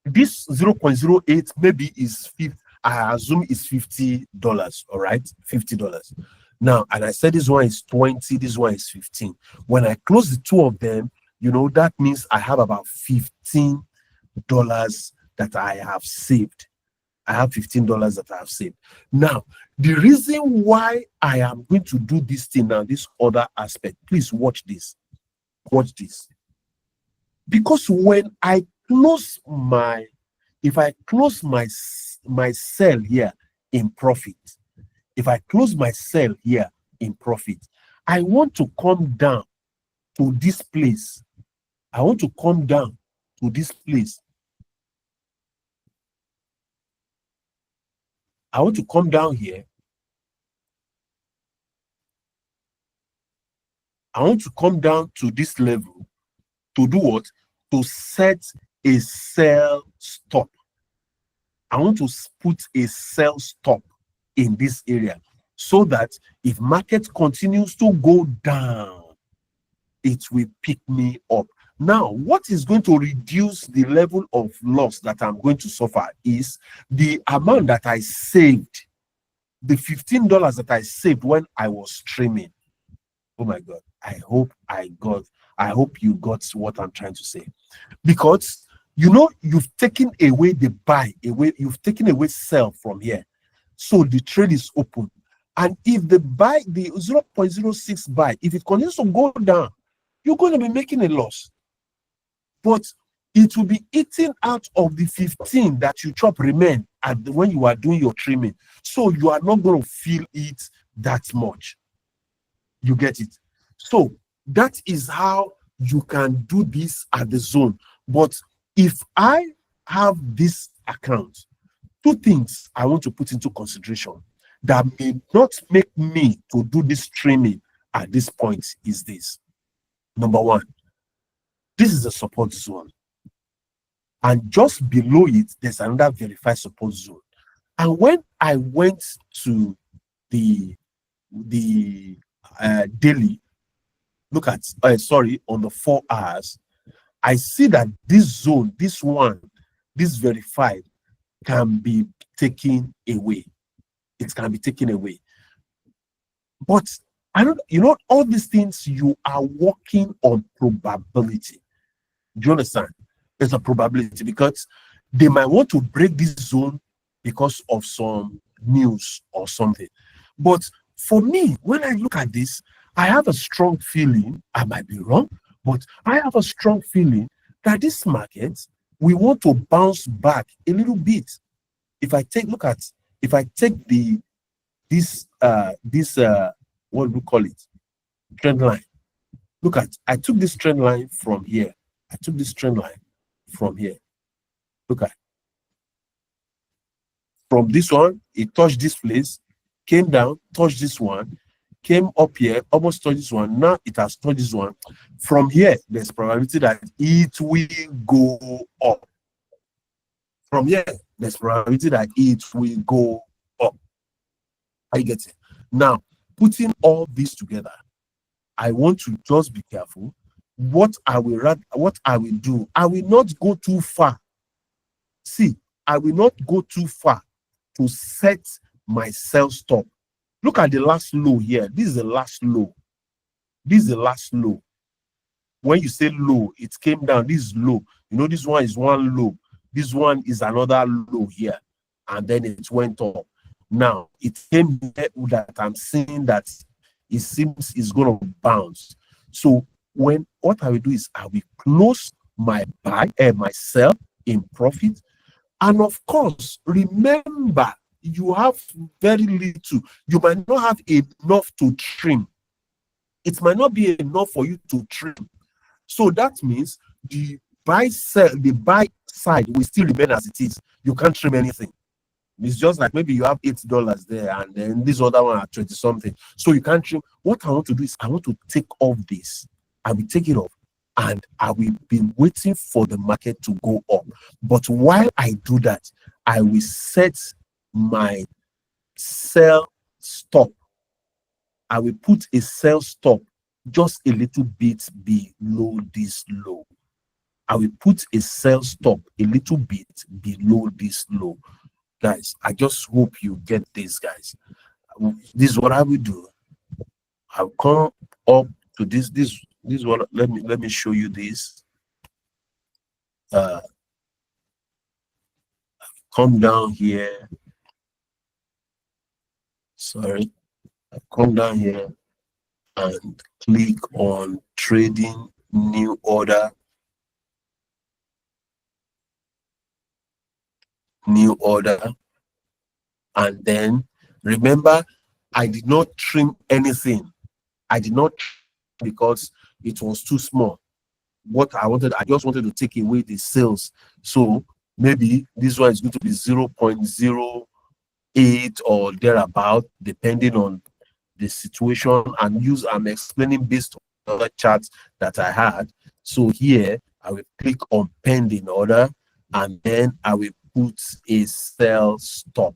this 0.08 maybe is 50, I assume is $50, all right? $50. Now, and I said this one is 20, this one is 15. When I close the two of them, you know, that means I have about $15 that I have saved. I have $15 that I have saved. Now, the reason why I am going to do this thing now, this other aspect, please watch this. Watch this. Because when I close my, if I close my sell here in profit, if I close my sell here in profit, I want to come down to this place. I want to come down to this place. I want to come down here. I want to come down to this level to do what? To set a sell stop. I want to put a sell stop in this area so that if market continues to go down, it will pick me up. Now, what is going to reduce the level of loss that I'm going to suffer is the amount that I saved, the $15 that I saved when I was streaming. Oh my God, I hope you got what I'm trying to say. Because, you know, you've taken away the buy, you've taken away sell from here. So the trade is open. And if the buy, the 0.06 buy, if it continues to go down, you're going to be making a loss. But it will be eaten out of the 15 that you chop remain when you are doing your trimming. So you are not going to feel it that much. You get it? So that is how you can do this at the zone. But if I have this account, two things I want to put into consideration that may not make me to do this trimming at this point is this. Number one, this is a support zone. And just below it, there's another verified support zone. And when I went to the daily, look at, on the 4 hours, I see that this zone, this one, this verified can be taken away. It can be taken away. But I don't, you know, all these things, you are working on probability. Do you understand? There's a probability because they might want to break this zone because of some news or something. But for me, when I look at this, I have a strong feeling, I might be wrong, but I have a strong feeling that this market, we want to bounce back a little bit. If I take, look at, if I take this what do we call it? Trend line. Look at, I took this trend line from here. I took this trend line from here. Look at, from this one, it touched this place, came down, touched this one, came up here, almost touched this one. Now it has touched this one. From here, there's probability that it will go up. From here, there's probability that it will go up. I get it. Now, putting all this together, I want to just be careful. What I will do, I will not go too far. See, I will not go too far to set my sell stop. Look at the last low here. This is the last low. This is the last low. When you say low, it came down. This is low. You know, this one is one low. This one is another low here. And then it went up. Now, it came here that I'm seeing that it seems it's going to bounce. So what I will do is I will close my buy and my sell in profit. And of course, remember, you have very little. You might not have enough to trim. It might not be enough for you to trim. So that means the buy side will still remain as it is. You can't trim anything. It's just like maybe you have $8 there and then this other one at 20 something. So you can't trim. What I want to do is I want to take off this. I will take it off and I will be waiting for the market to go up. But while I do that, I will set my sell stop. I will put a sell stop just a little bit below this low. I will put a sell stop a little bit below this low. Guys, I just hope you get this, guys. This is what I will do. I'll come up to this one. Let me show you this. Come down here. Sorry. I'll come down here and click on trading new order. New order. And then remember, I did not trim anything. I did not because it was too small. What I just wanted to take away the sales. So maybe this one is going to be 0.08 or thereabout, depending on the situation. And I'm explaining based on other charts that I had. So here I will click on pending order and then I will put a sell stop.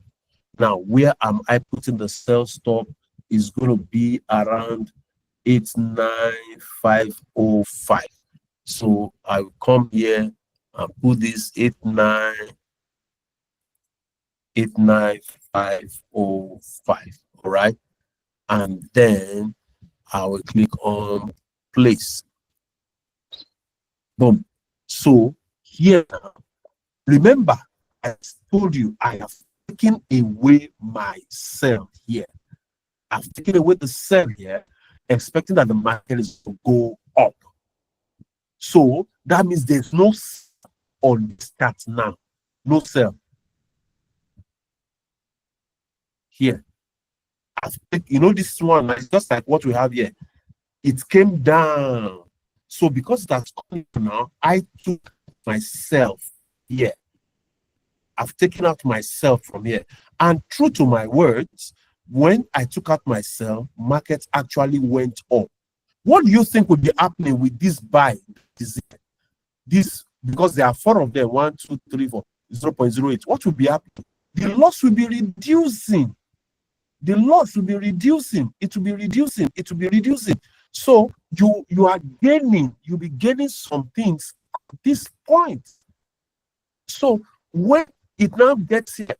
Now, where am I putting the sell stop is going to be around 89505. So I will come here and put this 89505. All right. And then I will click on place. Boom. So here now, remember, I told you I have taken away my sell here. I've taken away the sell here, expecting that the market is to go up. So that means there's no sell on the chart now. No sell. Here. You know, this one is just like what we have here. It came down. So because it has come down now, I took myself here. I've taken out myself from here. And true to my words, when I took out myself, market actually went up. What do you think would be happening with this buy? This, because there are 4 of them, 1, 2, 3, 4, 0.08. What will be happening? The loss will be reducing. The loss will be reducing. It will be reducing. It will be reducing. So you are gaining. You'll be gaining some things at this point. So when it now gets here,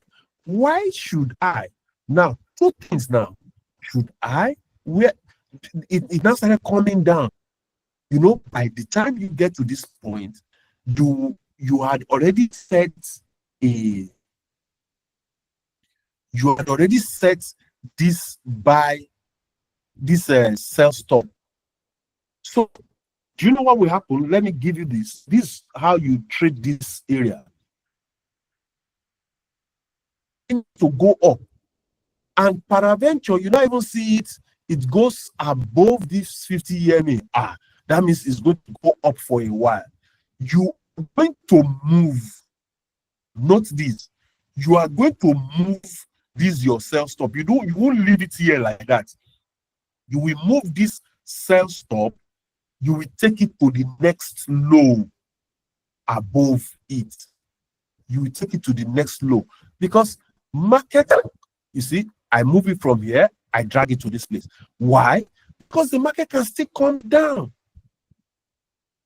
why should I now? 2 things now. Should I? Where it now started coming down. You know, by the time you get to this point, you had already set this sell stop. So do you know what will happen? Let me give you this. This is how you trade this area. To go up, and paraventure, you don't even see it. It goes above this 50 EMA. That means it's going to go up for a while. You are going to move. Note this. You are going to move this your sell stop. You won't leave it here like that. You will move this sell stop. You will take it to the next low above it. you will take it to the next low. Because market, you see, I move it from here, I drag it to this place. Why? Because the market can still come down.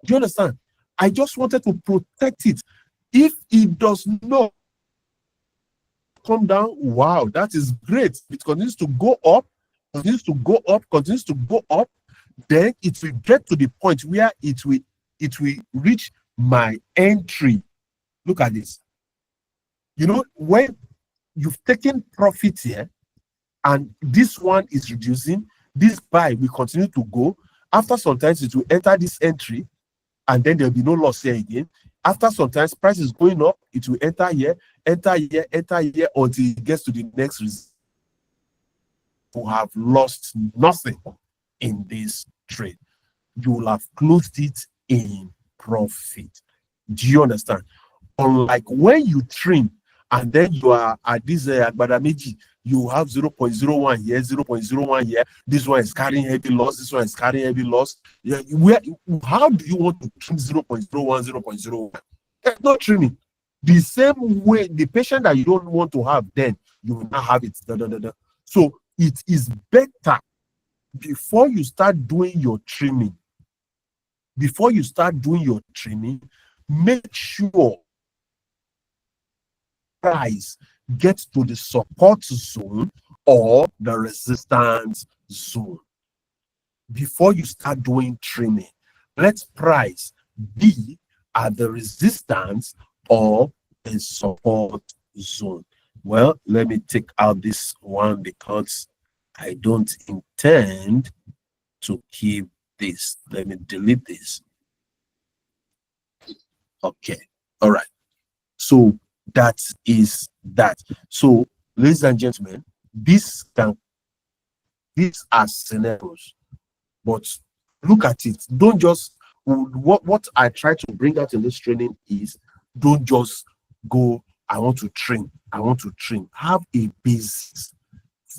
Do you understand? I just wanted to protect it. If it does not come down, wow, that is great. It continues to go up, continues to go up, continues to go up. Then it will get to the point where it will reach my entry. Look at this. You know, when you've taken profit here and this one is reducing, this buy will continue to go. After sometimes it will enter this entry and then there'll be no loss here again. After sometimes price is going up, it will enter here, enter here, enter here until it gets to the next result. You have lost nothing in this trade. You will have closed it in profit. Do you understand? Unlike when you trim and then you are at this Agbadameji, you have 0.01 here, 0.01 here. This one is carrying heavy loss. This one is carrying heavy loss. Yeah, how do you want to trim 0.01, 0.01? There's no trimming. The same way, the patient that you don't want to have, then you will not have it. So it is better before you start doing your trimming. Before you start doing your trimming, make sure price gets to the support zone or the resistance zone. Before you start doing trimming, let price be at the resistance or the support zone. Well, let me take out this one because I don't intend to keep this. Let me delete this. Okay. All right. So that is that. So, ladies and gentlemen, these are scenarios, but look at it. Don't just what I try to bring out in this training is don't just go, I want to trim. I want to trim. Have a basis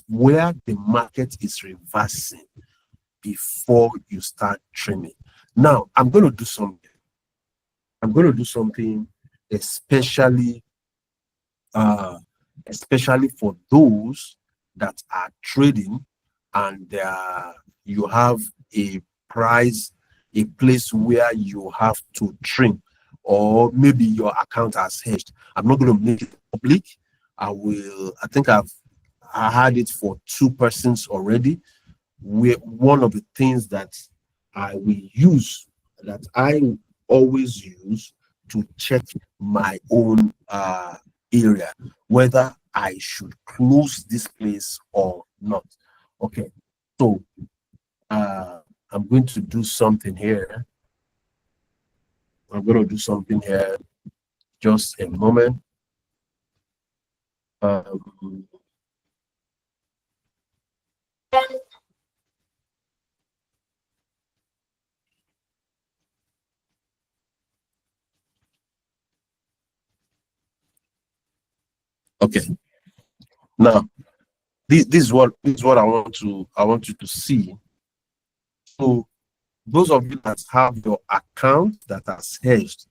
where the market is reversing before you start trimming. Now, I'm going to do something. I'm going to do something especially for those that are trading and you have a place where you have to trim, or maybe your account has hedged. I'm not going to make it public. I think I had it for 2 persons already. One of the things that I always use to check my own area, whether I should close this place or not. Okay, so I'm going to do something here. Just a moment. Okay. Now, this is what I want you to see. So, those of you that have your account that has hedged,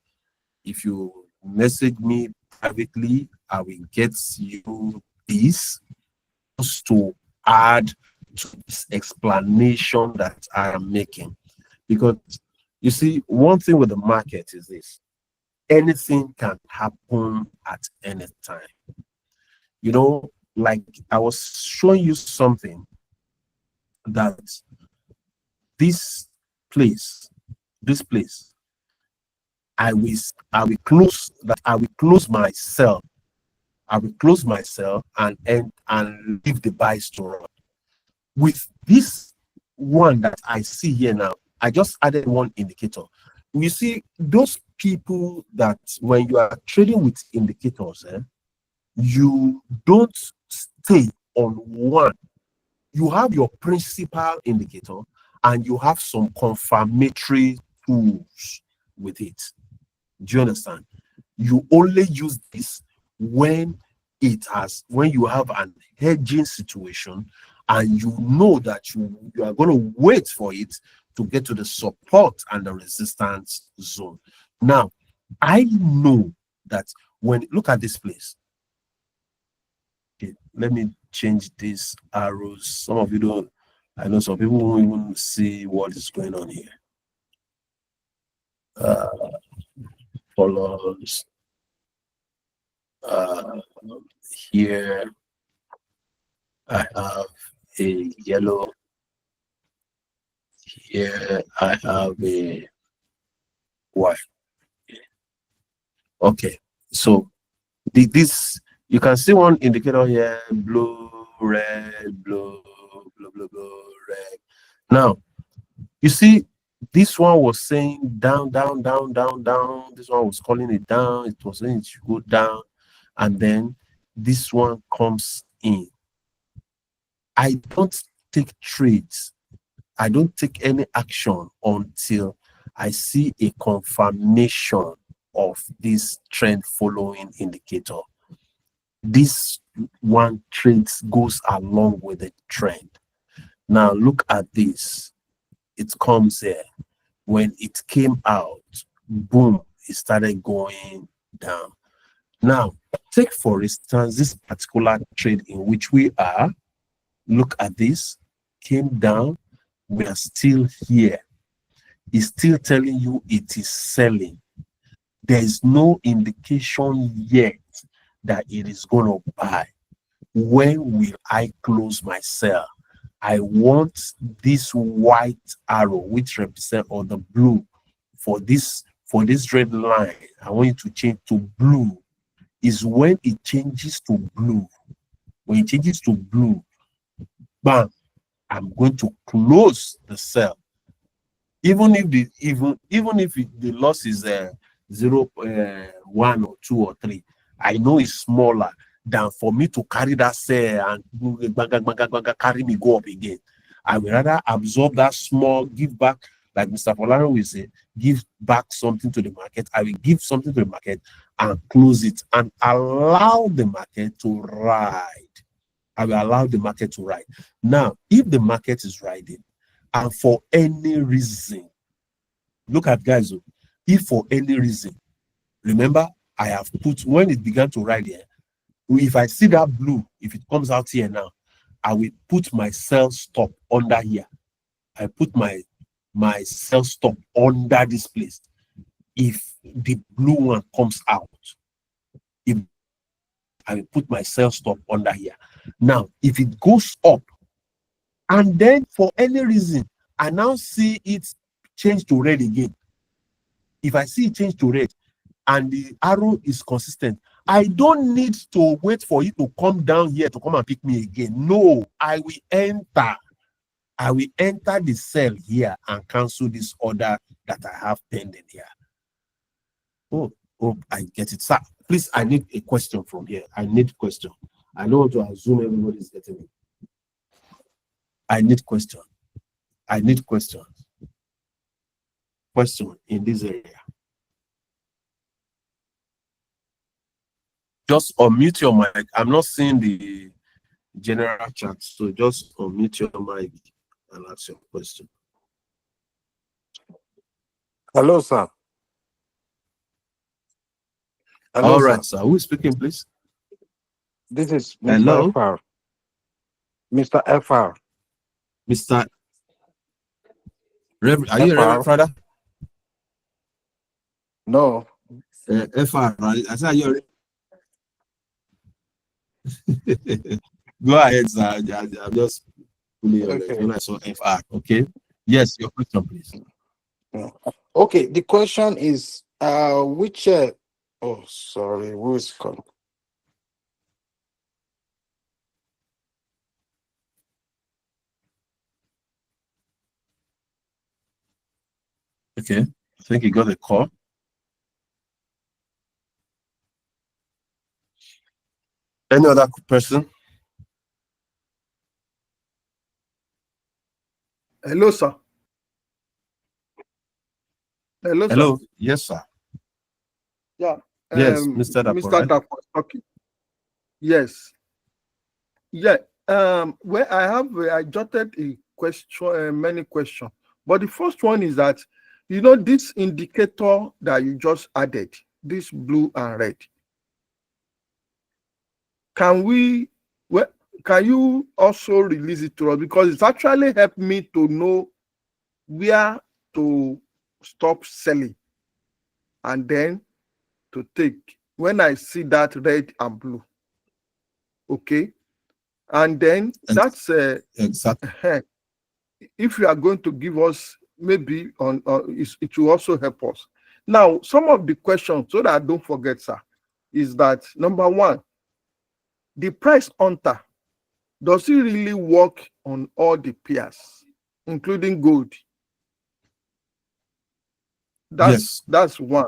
if you message me privately, I will get you this just to add to this explanation that I am making. Because you see, one thing with the market is this: anything can happen at any time. You know, like I was showing you something that this place, I will close my cell. I will close my cell and leave the buys to run. With this one that I see here now, I just added one indicator. You see, those people that when you are trading with indicators, you don't stay on one. You have your principal indicator and you have some confirmatory tools with it. Do you understand? You only use this when you have an hedging situation and you know that you are going to wait for it to get to the support and the resistance zone. Now, I know that When look at this place. Okay, let me change these arrows. Some of you don't. I know some people won't even see what is going on here. Follows. Here I have a yellow. Here I have a white. Okay, so this you can see one indicator here: blue, red, blue, blue, blue, blue, red. Now you see this one was saying down, down, down, down, down. This one was calling it down. It was saying it should go down, and then this one comes in. I don't take trades. I don't take any action until I see a confirmation of this trend following indicator. This one trades goes along with the trend. Now look at this. It comes here. When it came out, boom, it started going down. Now, take for instance this particular trade in which we are. Look at this. Came down. We are still here. It's still telling you it is selling. There is no indication yet that it is going to buy. When will I close my sell? I want this white arrow, which represent, or the blue, for this red line. I want it to change to blue. Is when it changes to blue. When it changes to blue, bam, I'm going to close the sell. Even if the loss is 0, 1 or 2 or 3, I know it's smaller than for me to carry that sell and carry me go up again. I will rather absorb that small, give back, like Mr. Polaro will say, give back something to the market. I will give something to the market and close it and allow the market to ride. I will allow the market to ride. Now, if the market is riding, and for any reason, look at guys, if for any reason, remember, I have put, when it began to ride here, if I see that blue, if it comes out here now, I will put my sell stop under here. I put my sell stop under this place. If the blue one comes out, I will put my sell stop under here. Now, if it goes up, and then for any reason, I now see it change to red again. If I see it change to red, and the arrow is consistent, I don't need to wait for it to come down here to come and pick me again. No, I will enter. I will enter the cell here and cancel this order that I have pending here. Oh, I get it. Sir, please, I need a question from here. I need question. I don't want to assume everybody is getting it. I need question. I need questions. Question in this area. Just unmute your mic. I'm not seeing the general chat, so just unmute your mic and ask your question. Hello, sir. Hello, all right, sir. Who is speaking, please? This is Mr. Hello? FR. Mr. FR. Mr. Reverend, are you a Reverend Father? No. FR, right? I said you're. Go ahead, sir. I'm just pulling your legs when I saw FR. Okay. Yes, your question, please. Okay. The question is, which? Oh, sorry. Who is coming? Okay. I think you got a call. Any other person? Hello, sir. Hello, sir. Hello. Yes, sir. Yeah. Yes, Mr. Dapo, Mr. Dapo talking. Yes. Yeah. Where I jotted a question, many questions, but the first one is that, you know, this indicator that you just added, this blue and red, can we, well, can you also release it to us? Because it's actually helped me to know where to stop selling and then to take when I see that red and blue. Okay. And then that's exactly. If you are going to give us maybe on it will also help us. Now, some of the questions, so that I don't forget, sir, is that number one, the price hunter, does it really work on all the pairs, including gold? Yes. That's one.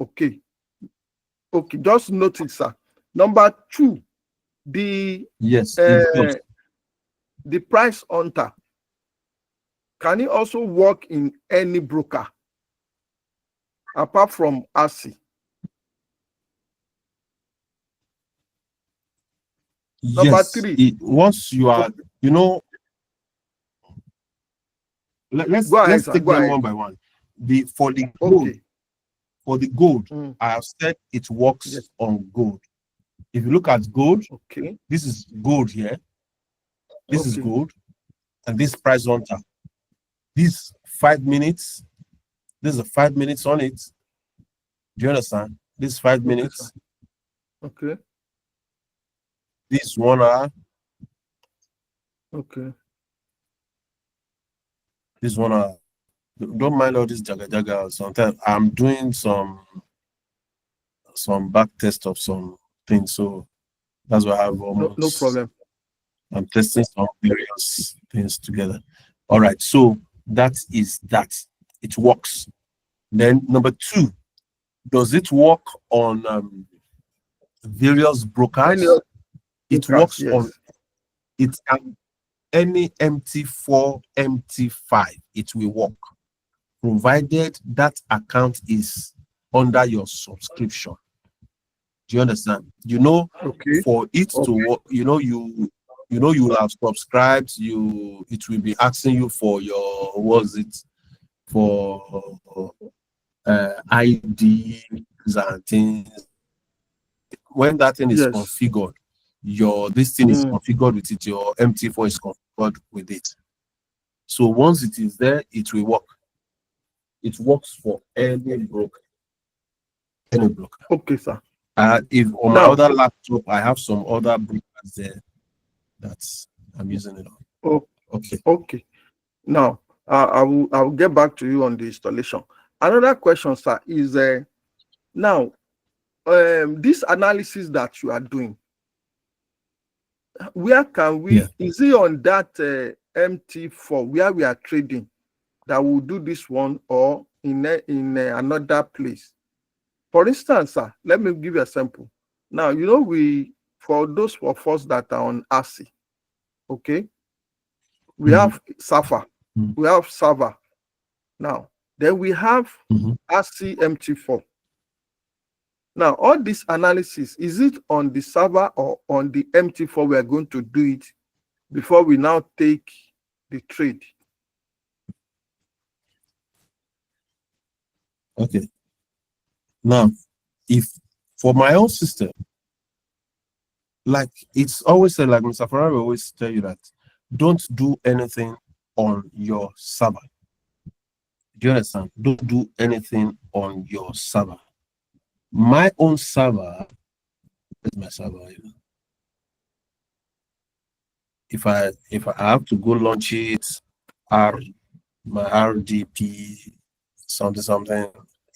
Okay. Okay, just note it, sir. Number two, the price hunter, can it also work in any broker apart from ASI? Number three. Once you are, let's take them one by one. For the gold, I have said it works on gold. If you look at gold, this is gold here. This is gold, and this price hunter. These 5 minutes. There's a 5 minutes on it. Do you understand? This 5 minutes. Okay. This 1 hour. Okay. This 1 hour. Don't mind all this jaga. Sometimes I'm doing some back test of some things, so that's why I have almost no problem. I'm testing some various things together. All right, so that is that. It works. Then number two, does it work on various brokers? It works on it can any MT4, MT5, it will work, provided that account is under your subscription. Do you understand? For it to work, you will have subscribed, it will be asking you for your IDs and things. When that thing is configured, this thing is configured with it, your MT4 is configured with it. So once it is there, it will work. It works for any broker. Any broker. Okay, sir. If on my other laptop, I have some other brokers there that I'm using it on. Okay. Now, I will get back to you on the installation. Another question, sir, is now this analysis that you are doing, where can we? Is it on that MT4 where we are trading that will do this one, or in another place? For instance, sir, let me give you a sample. Now, for those of us that are on ASI, okay, we have SAFA, we have SAVA. Now, then we have ASI MT4. Now, all this analysis, is it on the SAVA or on the MT4 we are going to do it before we now take the trade? Okay. Now, if for my own system, like it's always said, like Mr. Ferrari always tell you that don't do anything on your server. Do you understand? Don't do anything on your server. My own server is my server. If I have to go launch it, my RDP something.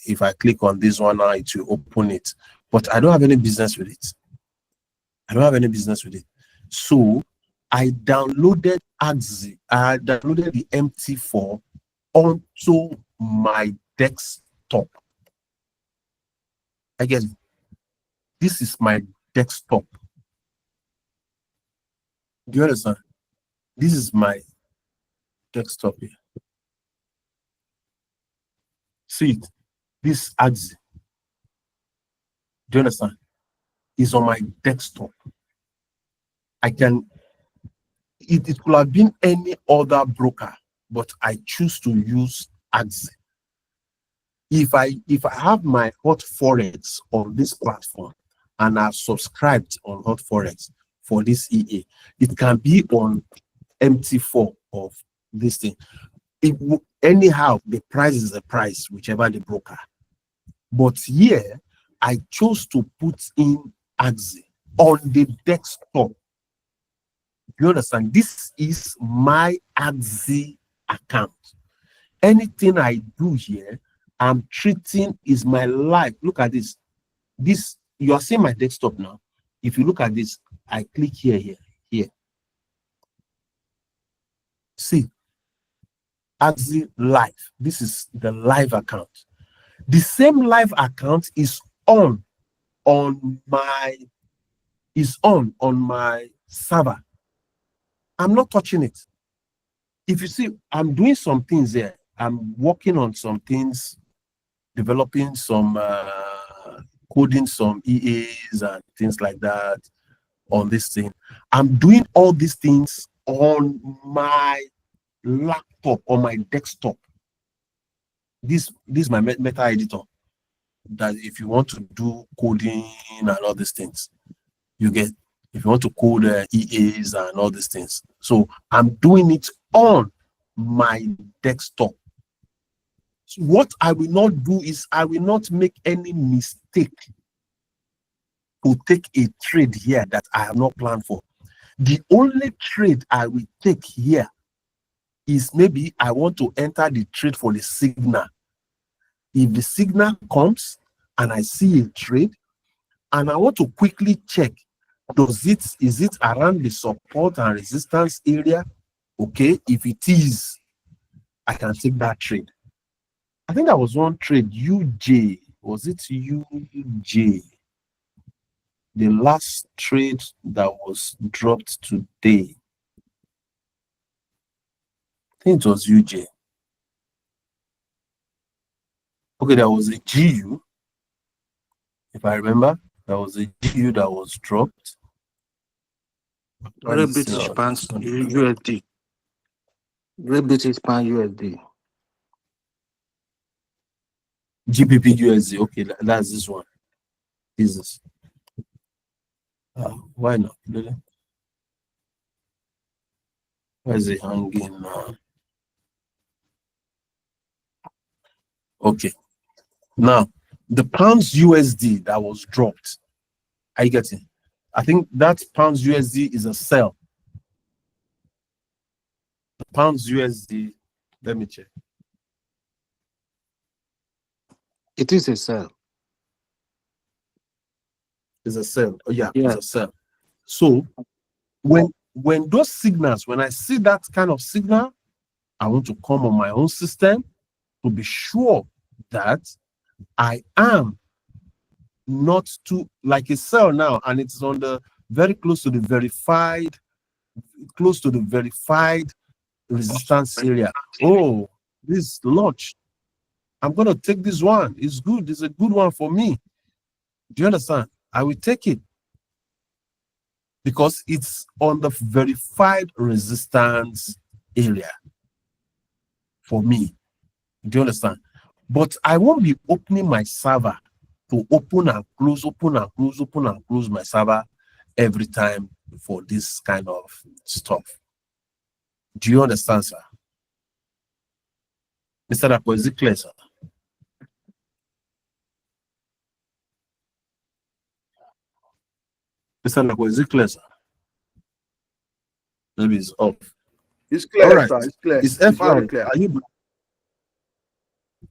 If I click on this one now, it will open it. But I don't have any business with it. So I downloaded Axie. I downloaded the MT4 onto my desktop. Again, this is my desktop. Do you understand? This is my desktop here. See it? This Axie. Do you understand? It's on my desktop. It could have been any other broker, but I choose to use Axie. If I have my hot Forex on this platform and are subscribed on Hot Forex for this EA, it can be on MT4 of this thing. Anyhow, the price is the price, whichever the broker. But here, I chose to put in AXI on the desktop. You understand? This is my AXI account. Anything I do here, I'm treating is my life. Look at this. This, you are seeing my desktop now. If you look at this, I click here. See, AXI Live. This is the live account. The same live account is on my server. I'm not touching it. If you see, I'm doing some things there. I'm working on some things, developing some coding some EAs and things like that on this thing. I'm doing all these things on my laptop, on my desktop. This is my meta editor. That if you want to do coding and all these things, you get. If you want to code EAs and all these things, so I'm doing it on my desktop. So what I will not do is I will not make any mistake to take a trade here that I have not planned for. The only trade I will take here is maybe I want to enter the trade for the signal. If the signal comes and I see a trade and I want to quickly check, is it around the support and resistance area? Okay, if it is, I can take that trade. I think that was one trade, UJ. Was it UJ? The last trade that was dropped today. I think it was UJ. Okay, there was a GU. If I remember, there was a GU that was dropped. Great British Pound USD. Great British Pound USD. GBP USD. Okay, that's this one. Jesus. Why not? Why is it hanging now? Okay. Now, the pounds USD that was dropped. Are you getting? I think that pounds USD is a sell. The pounds USD, let me check. It is a sell. It's a sell. Oh, yeah, it's a sell. So when those signals, when I see that kind of signal, I want to come on my own system to be sure that I am not too like a sell now, and it's on the very close to the verified resistance area. Oh, this launch. I'm gonna take this one. It's good. It's a good one for me. Do you understand? I will take it because it's on the verified resistance area for me. Do you understand? But I won't be opening my server to open and close my server every time for this kind of stuff. Do you understand, sir? Mr. Dapo, is it clear, sir? Mr. Dapo, is it clear, sir? Maybe it's off. It's clear, all right, sir. It's clear. It's It's FR. very clear. Are you?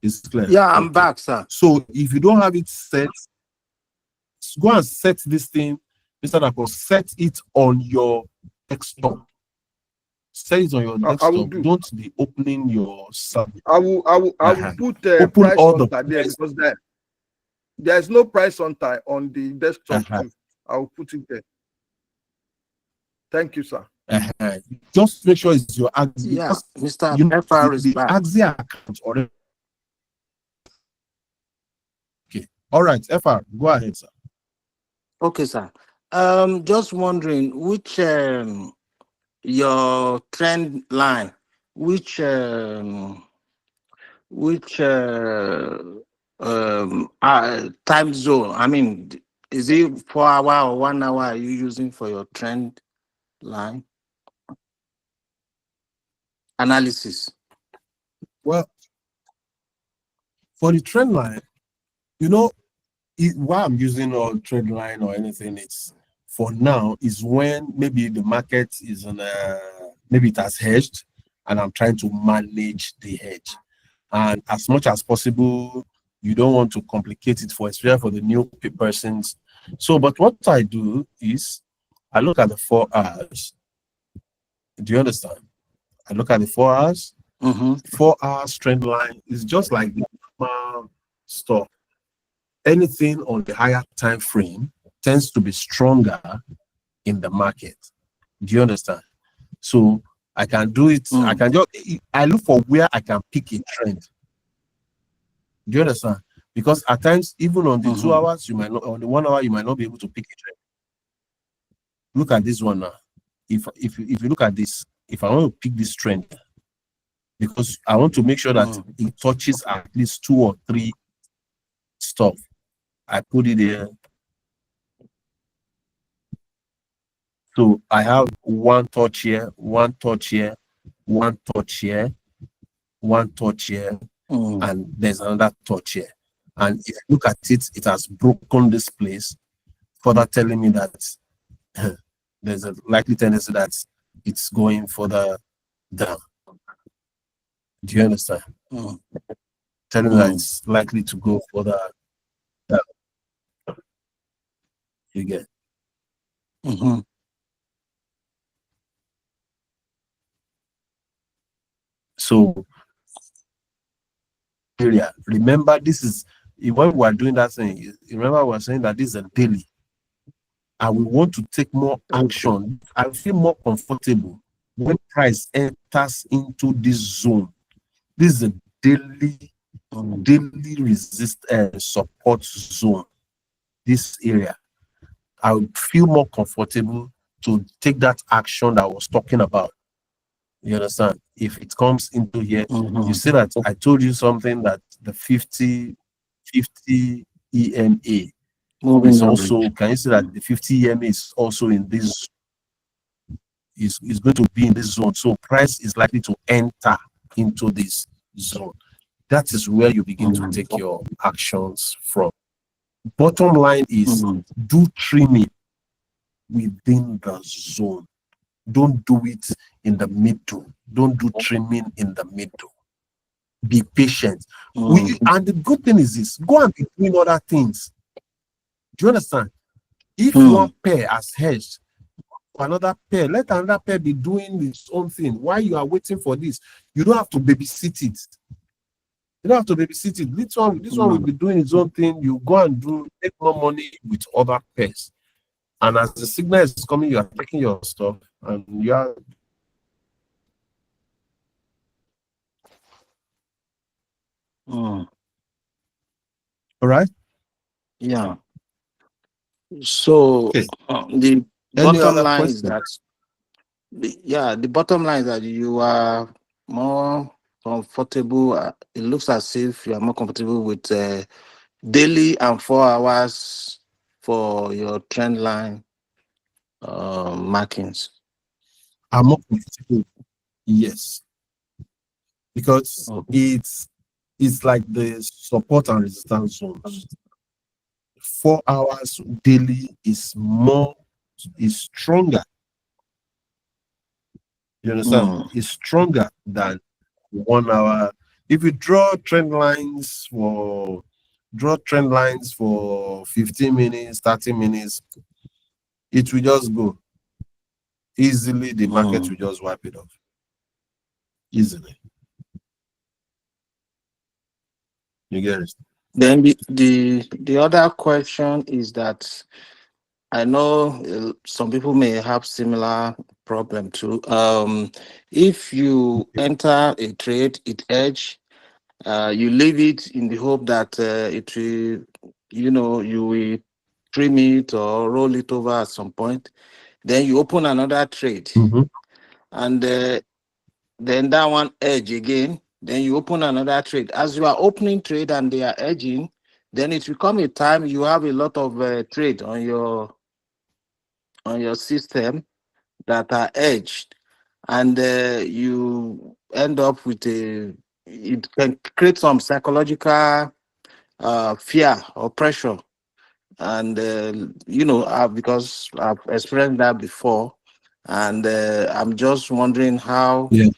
It's clear. Yeah, I'm back, sir. So if you don't have it set, go and set this thing, Mr. Dapo, set it on your desktop. Set it on your desktop. Don't be opening your server. I will put open price all hunter there because there's no price hunter on the desktop too. I will put it there. Thank you, sir. Just make sure it's your AXI. Yeah, Mr. FR is back. AXI account already. Okay. All right, FR, go ahead, sir. Okay, sir. Just wondering which your trend line, which time zone, I mean Is it 4 hour or 1 hour are you using for your trend line analysis? Well, for the trend line, why I'm using a trend line or anything, it's for now is when maybe the market is on maybe it has hedged and I'm trying to manage the hedge. And as much as possible, you don't want to complicate it especially for the new persons. So, but what I do is I look at the 4 hours. Do you understand? I look at the 4 hours. 4 hours trend line is just like the normal stock. Anything on the higher time frame tends to be stronger in the market. Do you understand? So I can do it. I look for where I can pick a trend. Do you understand? Because at times, even on the 2 hours, you might not, on the 1 hour, you might not be able to pick a trend. Look at this one now. If you look at this, if I want to pick this trend, because I want to make sure that it touches at least 2 or 3 stuff, I put it there. So I have 1 touch here, 1 touch here, 1 touch here, 1 touch here, and there's another touch here. And if you look at it, it has broken this place, further telling me that there's a likely tendency that it's going further down. Do you understand? Telling me that it's likely to go further down. You get? So, remember, this is when we are doing that thing. Remember, we are saying that this is a daily. And we want to take more action. I feel more comfortable when price enters into this zone. This is a daily support zone. This area, I would feel more comfortable to take that action that I was talking about. You understand? If it comes into here, you see that I told you something that the 50 EMA is also, can you see that the 50 EMA is also in this, is going to be in this zone. So price is likely to enter into this zone. That is where you begin to take your actions from. Bottom line is do trimming within the zone. Don't do it in the middle. Don't do trimming in the middle. Be patient. And the good thing is this, go and be doing other things. Do you understand? If one pair has hedged for another pair, let another pair be doing its own thing. While you are waiting for this, you don't have to babysit it. You don't have to babysit it. This one will be doing its own thing. You go and make more money with other pairs. And as the signal is coming, you are taking your stuff and you are. All right. Yeah. So the bottom line is that, the bottom line is that you are more comfortable. It looks as if you are more comfortable with daily and 4 hours for your trend line markings. I'm more comfortable, yes, because it's like the support and resistance zones. 4 hours daily is stronger. You understand? It's stronger than 1 hour. If you draw trend lines for 15 minutes, 30 minutes, it will just go easily. The market will just wipe it off easily. You get it? Then the other question is that I know some people may have similar problem too. If you enter a trade, it edge, you leave it in the hope that it will, you will trim it or roll it over at some point. Then you open another trade, and then that one edge again. Then you open another trade. As you are opening trade and they are edging, Then it will come a time you have a lot of trade on your system that are edged, and you end up with it can create some psychological fear or pressure. And because I've experienced that before, and I'm just wondering how Yeah.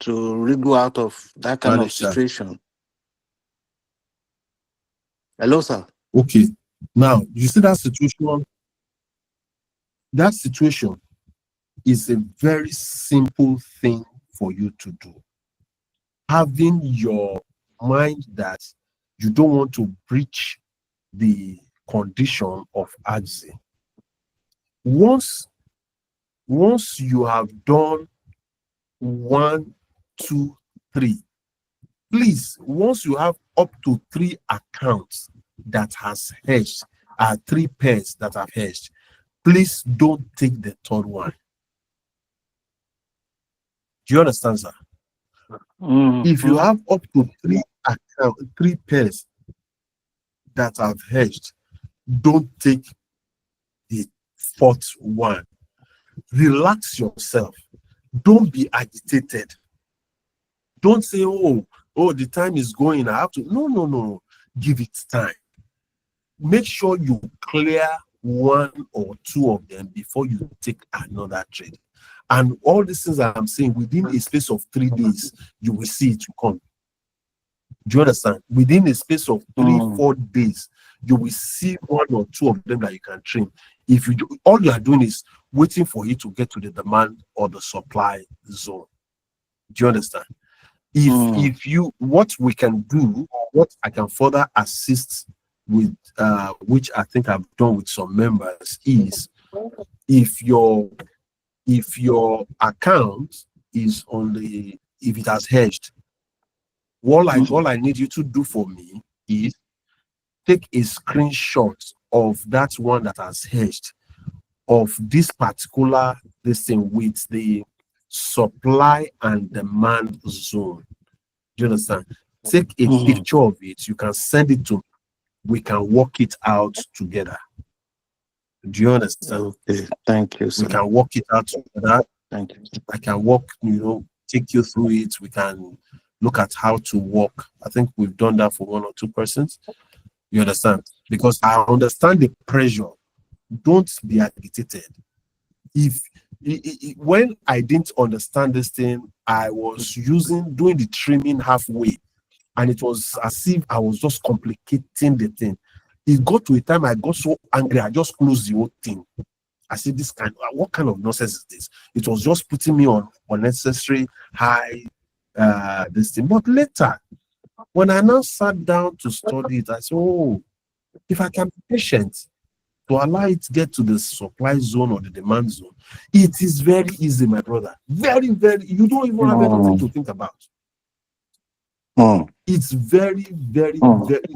to wriggle out of that kind of Manage that. situation. Hello, sir. Okay. Now, you see that situation? That situation is a very simple thing for you to do. Having your mind that you don't want to breach the condition of axing. Once you have done 1, 2, 3, please, once you have up to 3 accounts that has hedged, 3 pairs that have hedged, please don't take the third one. Do you understand, sir? If you have up to 3 pairs that have hedged, don't take the fourth one. Relax yourself. Don't be agitated. Don't say, oh, the time is going, I have to. No. Give it time. Make sure you clear 1 or 2 of them before you take another trade. And all these things I'm saying, within a space of 3 days, you will see it come. Do you understand? Within a space of 3-4 days, you will see 1 or 2 of them that you can trim. If you do, all you are doing is waiting for it to get to the demand or the supply zone. Do you understand? If you, what we can do, what I can further assist with, which I think I've done with some members, is if your account is on the, if it has hedged, all I need you to do for me is take a screenshot of that one that has hedged, of this particular thing with the supply and demand zone. Do you understand? Take a picture of it. You can send it to me. We can work it out together. Do you understand? Okay. Thank you, sir. We can work it out together. Thank you. I can walk, take you through it. We can look at how to work. I think we've done that for 1 or 2 persons. You understand? Because I understand the pressure. Don't be agitated. When I didn't understand this thing, I was doing the trimming halfway, and it was as if I was just complicating the thing. It got to a time I got so angry, I just closed the whole thing. I said, what kind of nonsense is this? It was just putting me on unnecessary high this thing. But later, when I now sat down to study it, I said, oh, if I can be patient to allow it to get to the supply zone or the demand zone, it is very easy, my brother. Very, very, you don't even have anything to think about. It's very, very, very,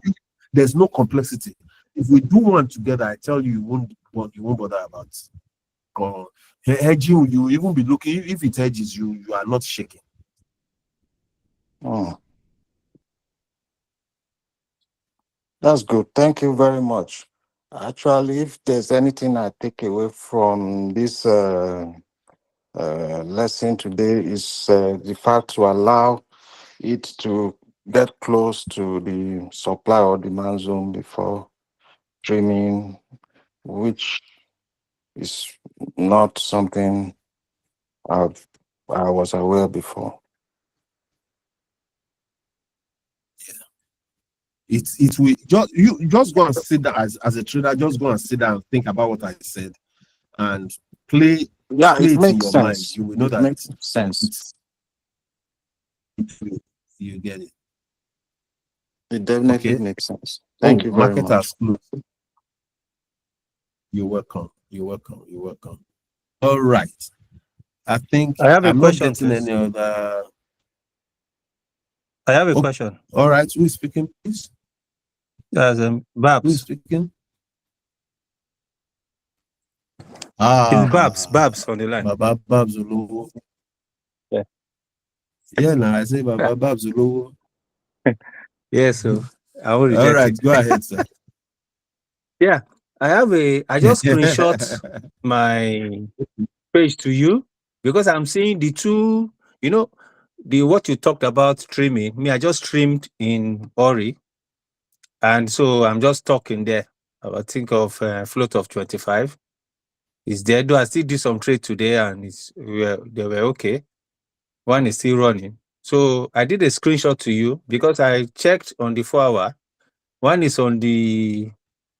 there's no complexity. If we do one together, I tell you, you won't bother about it. Hedging, you even be looking, if it hedges, you are not shaking. That's good. Thank you very much. Actually, if there's anything I take away from this lesson today, is the fact to allow it to get close to the supply or demand zone before trimming, which is not something I was aware before. It will just go and sit down as a trader. Just go and sit down and think about what I said, and play it in your mind. You will know that makes sense. You get it. It definitely makes sense. Thank you very much. Market has closed. You're welcome. You're welcome. You're welcome. All right. I think I have a I'm question, not getting please. any other. I have a question. All right. Who is speaking, please? As Who is Babs. speaking? It's Babs on the line. Baba Babs Olowo. Yeah. Yeah, now I say Baba Babs Olowo. Yes, sir. I will All reject right, it. go ahead, sir. Yeah, I just screenshot my page to you because I'm seeing the two, what you talked about streaming. Me, I just streamed in Ori, and so I'm just talking there. I think of float of 25. Is there? Though I still do some trade today, and they were okay. One is still running. So I did a screenshot to you because I checked on the 4-hour. One is on the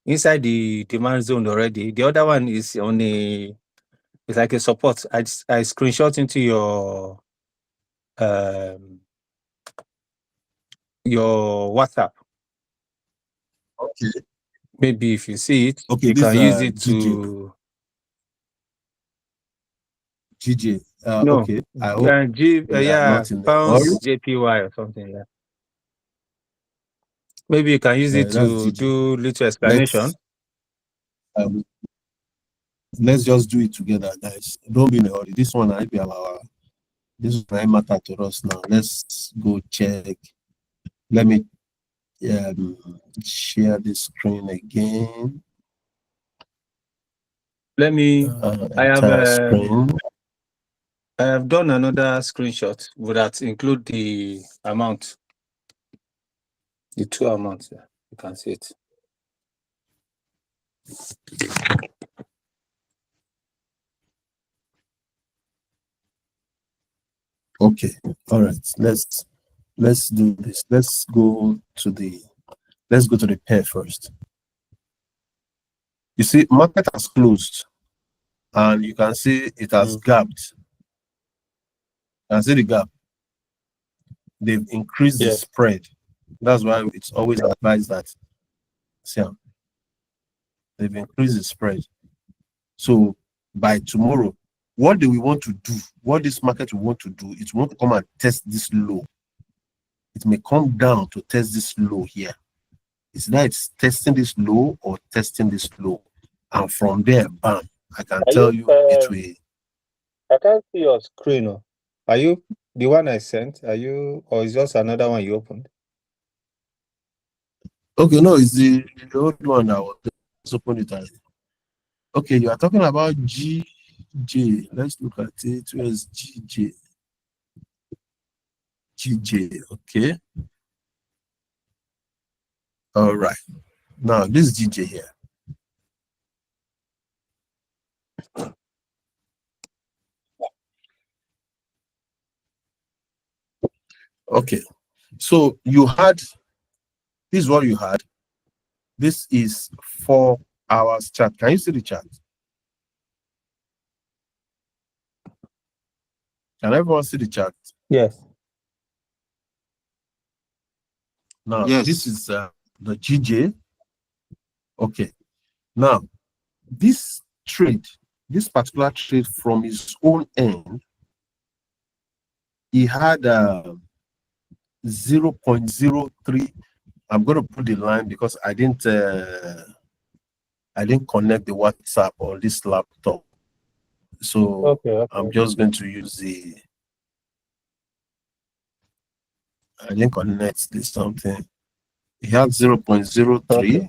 inside the demand zone already. The other one is on it's like a support. I screenshot into your WhatsApp. Okay. Maybe if you see it, Okay, you this can use it GJ. to GJ. no. Okay. I hope we are Yeah, not in the pounds hurry. JPY or something. Yeah. Maybe you can use it That's to GJ. do little explanation. Um, let's just do it together, guys. Don't be in a hurry. This one I be our this is very matter to us now. Let's go check. Let me share the screen again. Let me. Entire screen. I have done another screenshot. Would that include the amount? The two amounts. Yeah. You can see it. Okay. All right. Let's do this. Let's go to the pair first. You see, market has closed, and you can see it has gapped. You can see the gap. They've increased the spread. That's why it's always advised that they've increased the spread. So by tomorrow, what do we want to do? What this market will want to do is want to come and test this low. It may come down to test this low here. It's that it's testing this low or testing this low. And from there, bam, I can tell you it will. I can't see your screen. Are you the one I sent? Are you, or is just another one you opened? Okay, no, it's the old one that was just open it. Okay, you are talking about GJ. Let's look at it. Where's GJ? GJ, okay. All right. Now, this is GJ here. Okay. So you had, this is what you had. This is 4 hours chart. Can you see the chart? Can everyone see the chart? Yes. Now, Yes. this is the GJ. Okay. Now, this trade, this particular trade from his own end, he had 0.03. I'm going to put the line because I didn't connect the WhatsApp on this laptop. So Okay. I'm just going to use I didn't connect this something. He had 0.03 Okay.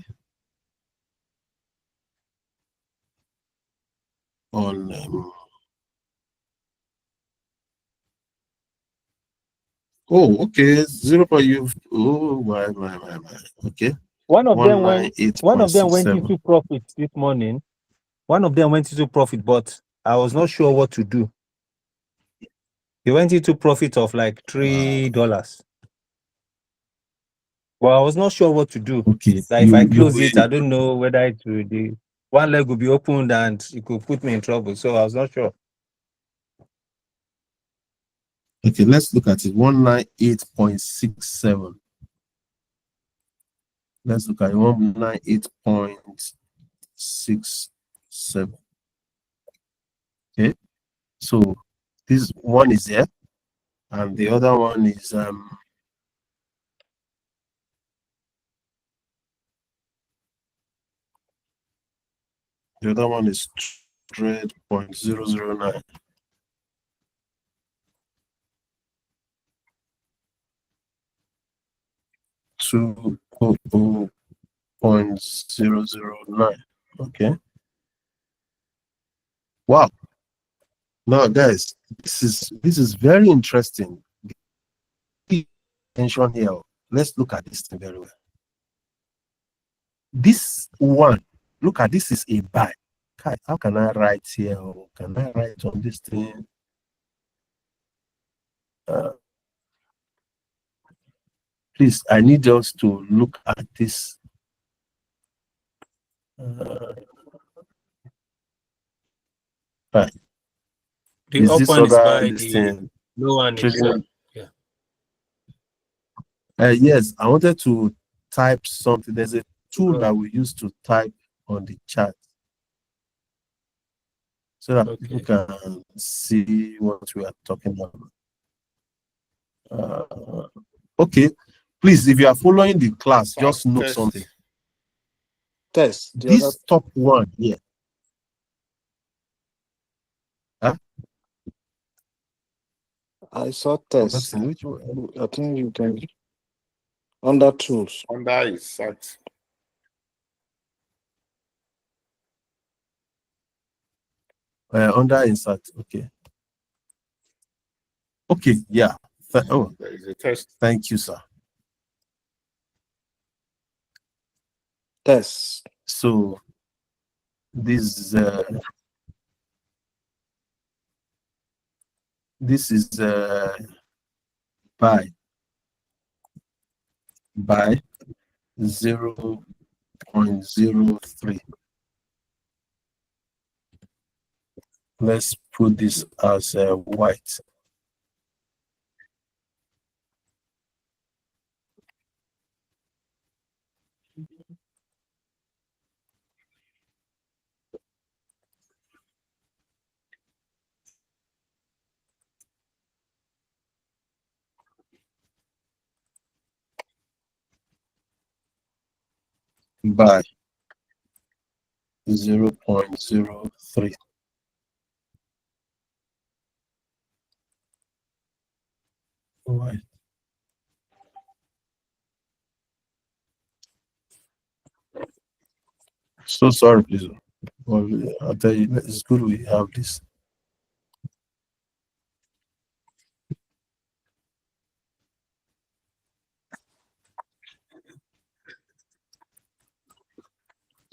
on oh, okay. 0. Oh, my. Okay. One of them went 198.67. into profit this morning. One of them went into profit, but I was not sure what to do. He went into profit of like $3. Well, I was not sure what to do. Okay. Like if I close it, I don't know whether it will be one leg will be opened and it could put me in trouble. So I was not sure. Okay, let's look at it. 198.67. Let's look at it. 198.67. Okay. So this one is there, and the other one is the other one is 100.009. 0.009. Okay. Wow. Now, guys, this is very interesting. Attention here. Let's look at this thing very well. This one, look at this is a buy. How can I write here? Or can I write on this thing? Please, I need us to look at this. Right. The Is up this one is other by this the thing? low one is yeah. Yes, I wanted to type something. There's a tool Oh. that we use to type on the chat so that people can see what we are talking about. Okay, please, if you are following the class, just note something. Test. This top one here. Huh? I saw test. Which one? I think you can under tools. Under is set. Under insert. Okay. Okay. Yeah. Oh, There is a test. thank you, sir. Test. So this is by 0.03. Let's put this as white. By 0.03. Right. So sorry, please. Well, I'll tell you, it's good we have this.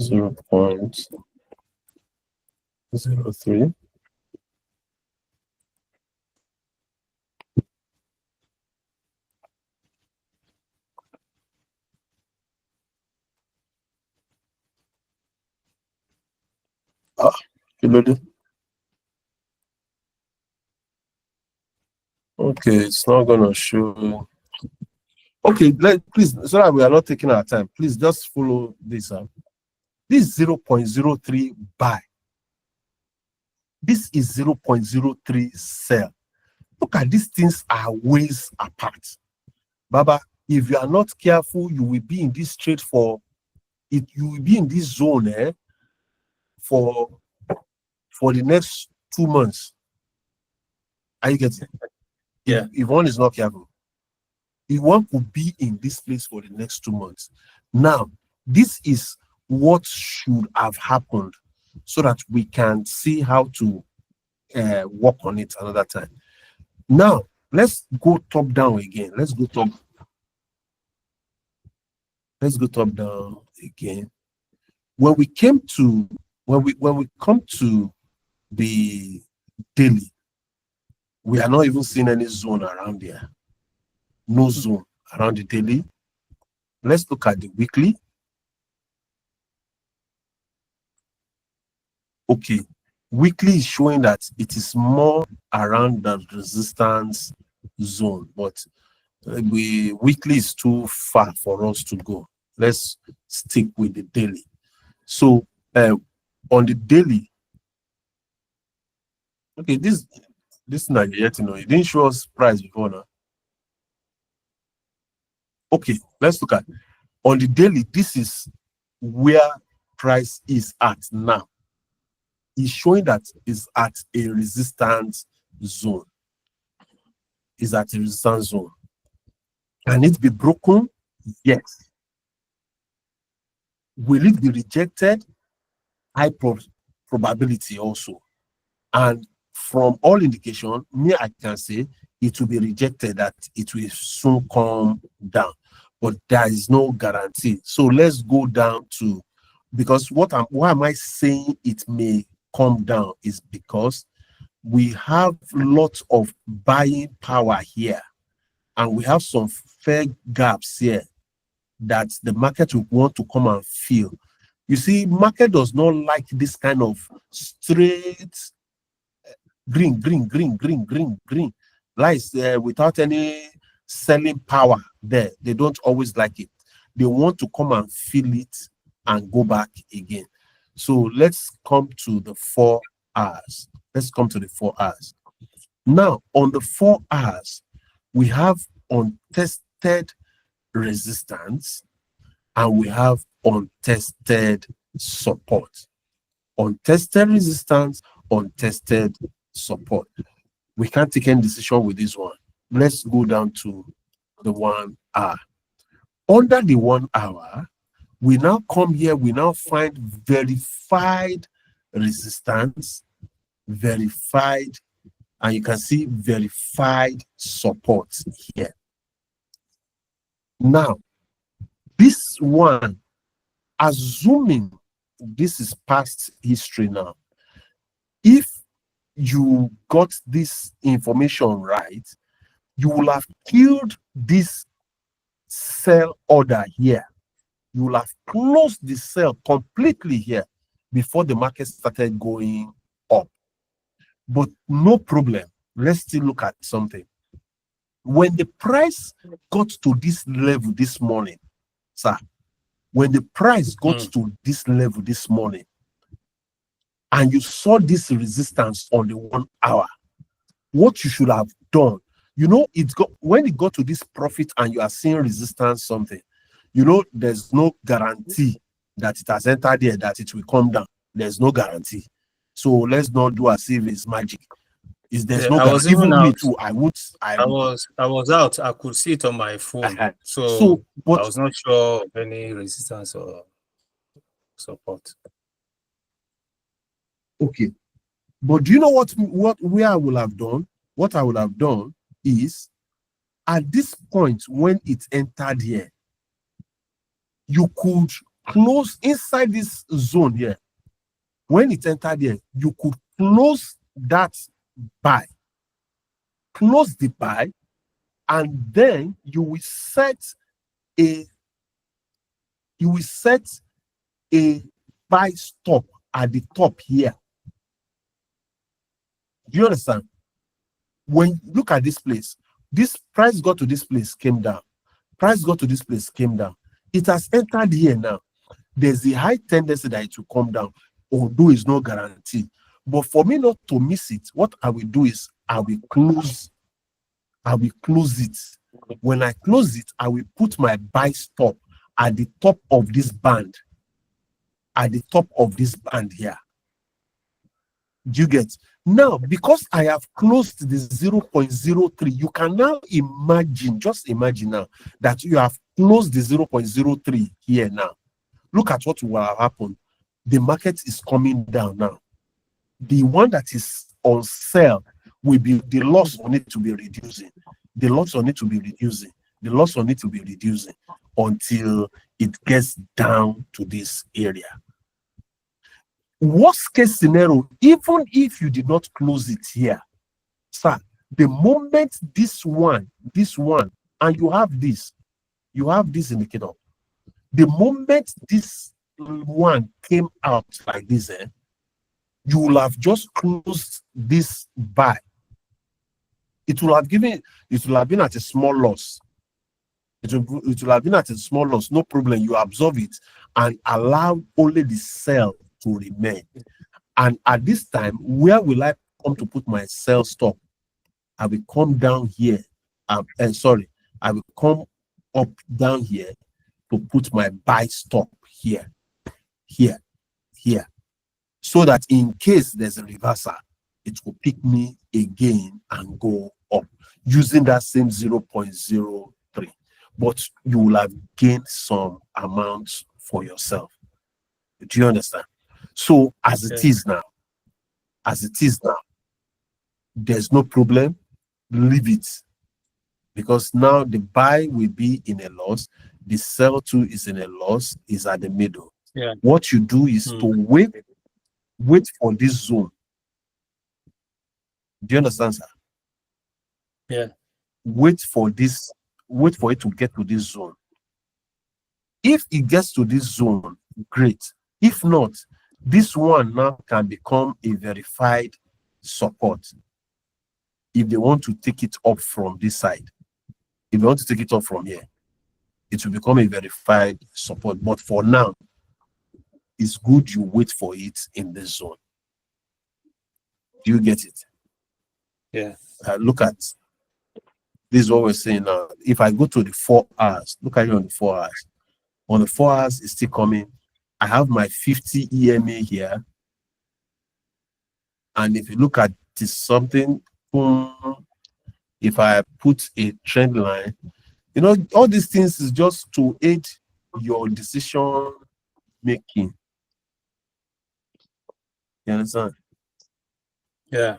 Zero point 0.03. Okay, it's not gonna show. Okay, please, so that we are not taking our time, please just follow this up. This 0.03 buy. This is 0.03 sell. Look at these things are ways apart. Baba, if you are not careful, you will be in this trade for it. You will be in this zone for the next 2 months. Are you getting it? Yeah. If one is not careful, if one could be in this place for the next 2 months. Now, this is what should have happened so that we can see how to work on it another time. Now, let's go top down again. Let's go top down again. When we come to the daily, we are not even seeing any zone around there. No zone around the daily. Let's look at the weekly. Okay, weekly is showing that it is more around the resistance zone, but weekly is too far for us to go. Let's stick with the daily. So on the daily, okay, this not yet, it didn't show us price before now. Okay, let's look at on the daily. This is where price is at now. It's showing that it's at a resistance zone. Is at a resistance zone. Can it be broken? Yes. Will it be rejected? High probability also. And from all indication, me, I can say it will be rejected, that it will soon come down. But there is no guarantee. So let's go down to, because why am I saying it may come down is because we have lots of buying power here, and we have some fair gaps here that the market will want to come and fill. You see, market does not like this kind of straight green, lies without any selling power there. They don't always like it. They want to come and fill it and go back again. So let's come to the 4 hours. Let's come to the 4 hours. Now, on the 4 hours, we have untested resistance and we have untested support. Untested resistance, untested support. We can't take any decision with this one. Let's go down to the 1 hour. Under the 1 hour, we now come here, we now find verified resistance, verified, and you can see verified support here. Now, this one, assuming this is past history now, if you got this information right, you will have killed this sell order here. You will have closed the sell completely here before the market started going up. But no problem. Let's still look at something. When the price got to this level this morning, sir, when the price got to this level this morning, and you saw this resistance on the 1 hour, what you should have done, you know, when it got to this profit and you are seeing resistance something, you know, there's no guarantee that it has entered there, that it will come down. There's no guarantee. So let's not do as if it's magic. There's no guarantee. Even me too, I was out. I could see it on my phone. So but I was not sure of any resistance or support. Okay. But do you know where I will have done? What I would have done is, at this point when it entered here, you could close inside this zone here. When it entered here, you could close that buy. Close the buy, and then you will set a buy stop at the top here. Do you understand? When you look at this place, this price got to this place, came down. Price got to this place, came down. It has entered here now. There's a high tendency that it will come down, although it's no guarantee. But for me not to miss it, what I will do is I will close it. When I close it, I will put my buy stop at the top of this band. At the top of this band here. Do you get? Now, because I have closed the 0.03, you can now imagine, just imagine now, that you have closed the 0.03 here now. Look at what will have happened. The market is coming down now. The one that is on sale will be, the loss on it to be reducing. The loss on it to be reducing. The loss on it to be reducing until it gets down to this area. Worst case scenario, even if you did not close it here, sir, the moment this one, and you have this indicator, the moment this one came out like this, you will have just closed this buy. It will have been at a small loss. It will have been at a small loss, no problem. You absorb it and allow only the sell to remain. And at this time, where will I come to put my sell stop? I will come down here. I will come up down here to put my buy stop here, so that in case there's a reversal, it will pick me again and go up using that same 0.03. But you will have gained some amount for yourself. Do you understand? So as it Yeah. is now, there's no problem. Leave it. Because now the buy will be in a loss, the sell too is in a loss, is at the middle. Yeah. What you do is to wait for this zone. Do you understand, sir? Yeah. Wait for it to get to this zone. If it gets to this zone, great. If not, this one now can become a verified support. If they want to take it up from this side, if they want to take it up from here, it will become a verified support. But for now, it's good you wait for it in this zone. Do you get it? Yeah. Look at this is what we're saying now. If I go to the 4 hours, look at it on the 4 hours. On the 4 hours, it's still coming. I have my 50 EMA here. And if you look at this something, if I put a trend line, you know, all these things is just to aid your decision making. You understand? Yeah.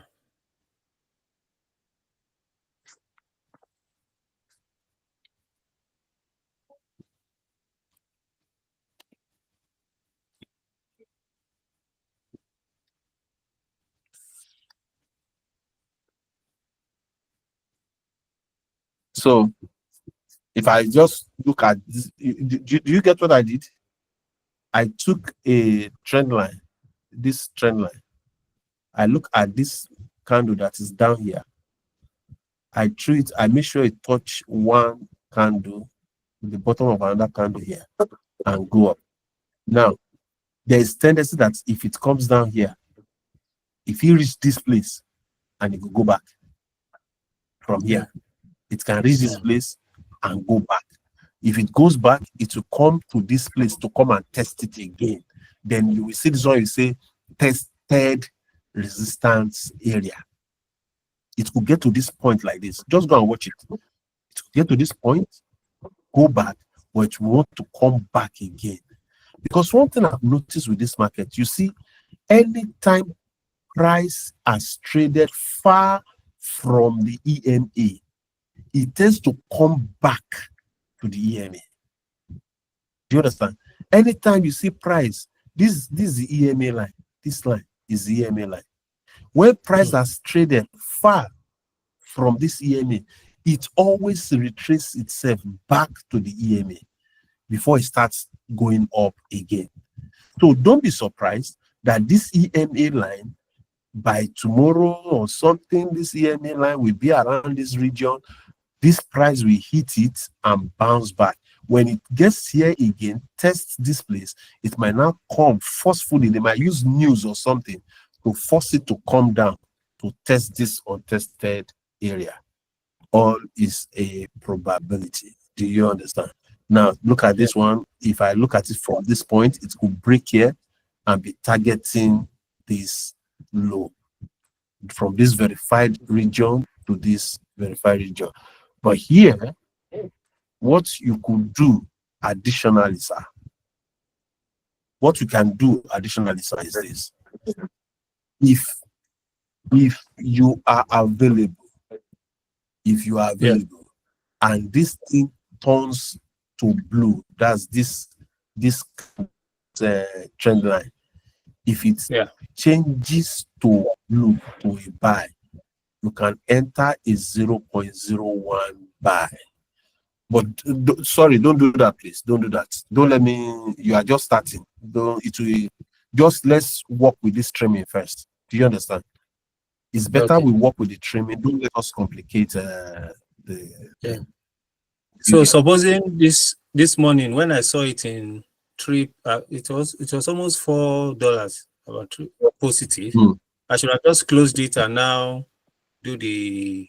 So if I just look at this, do you get what I did? I took a trend line, this trend line. I look at this candle that is down here. I treat, I make sure it touch one candle, the bottom of another candle here, and go up. Now, there is tendency that if it comes down here, if you reach this place and it will go back from here, it can reach this place and go back. If it goes back, it will come to this place to come and test it again. Then you will see this one, you say tested resistance area. It could get to this point like this. Just go and watch it. It could get to this point, go back, but it will want to come back again. Because one thing I've noticed with this market, you see, anytime price has traded far from the EMA, it tends to come back to the EMA. Do you understand? Anytime you see price, this is the EMA line. This line is the EMA line. When price has traded far from this EMA, it always retraces itself back to the EMA before it starts going up again. So don't be surprised that this EMA line, by tomorrow or something, this EMA line will be around this region. This price will hit it and bounce back. When it gets here again, test this place, it might now come forcefully. They might use news or something to force it to come down to test this untested area. All is a probability. Do you understand? Now, look at this one. If I look at it from this point, it could break here and be targeting this low from this verified region to this verified region. But here, what you could do additionally, sir, what you can do additionally, sir, is this. If you are available, and this thing turns to blue, that's this trend line. If it changes to blue to a buy, you can enter a 0.01 buy. But sorry, don't do that, please. Don't do that. Don't let me. You are just starting. Let's work with this trimming first. Do you understand? It's better we work with the trimming. Don't let us complicate So supposing this morning when I saw it in it was almost $4 about positive. I should have just closed it and now do the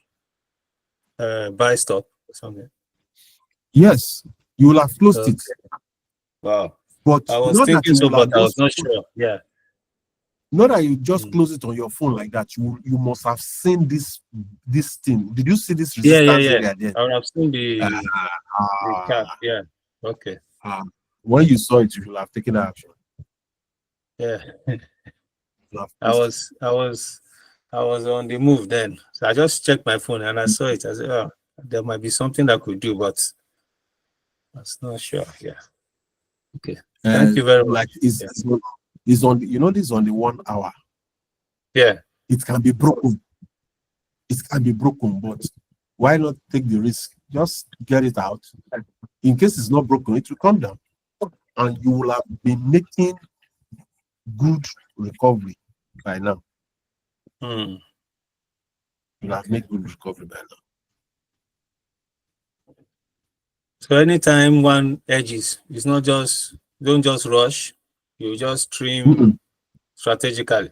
buy stop or something. Yes, you will have closed it. Wow. But I was thinking so, but I was not sure. Yeah. Not that you just close it on your phone like that. You must have seen this thing. Did you see this resistance area there? I would have seen the cap. Yeah. Okay. When you saw it, you should have taken action. Yeah. You have I missed was on the move then. So I just checked my phone and I saw it. I said, oh, there might be something I could do, but I was not sure. Yeah. Okay. it. Thank you very Like much. it's on you know, this is on the 1 hour. Yeah. It can be broken. It can be broken, but why not take the risk? Just get it out. In case it's not broken, it will come down. And you will have been making good recovery by now. Mm. You will have made good recovery by now. So anytime one edges, it's not just, don't just rush. You just trim strategically.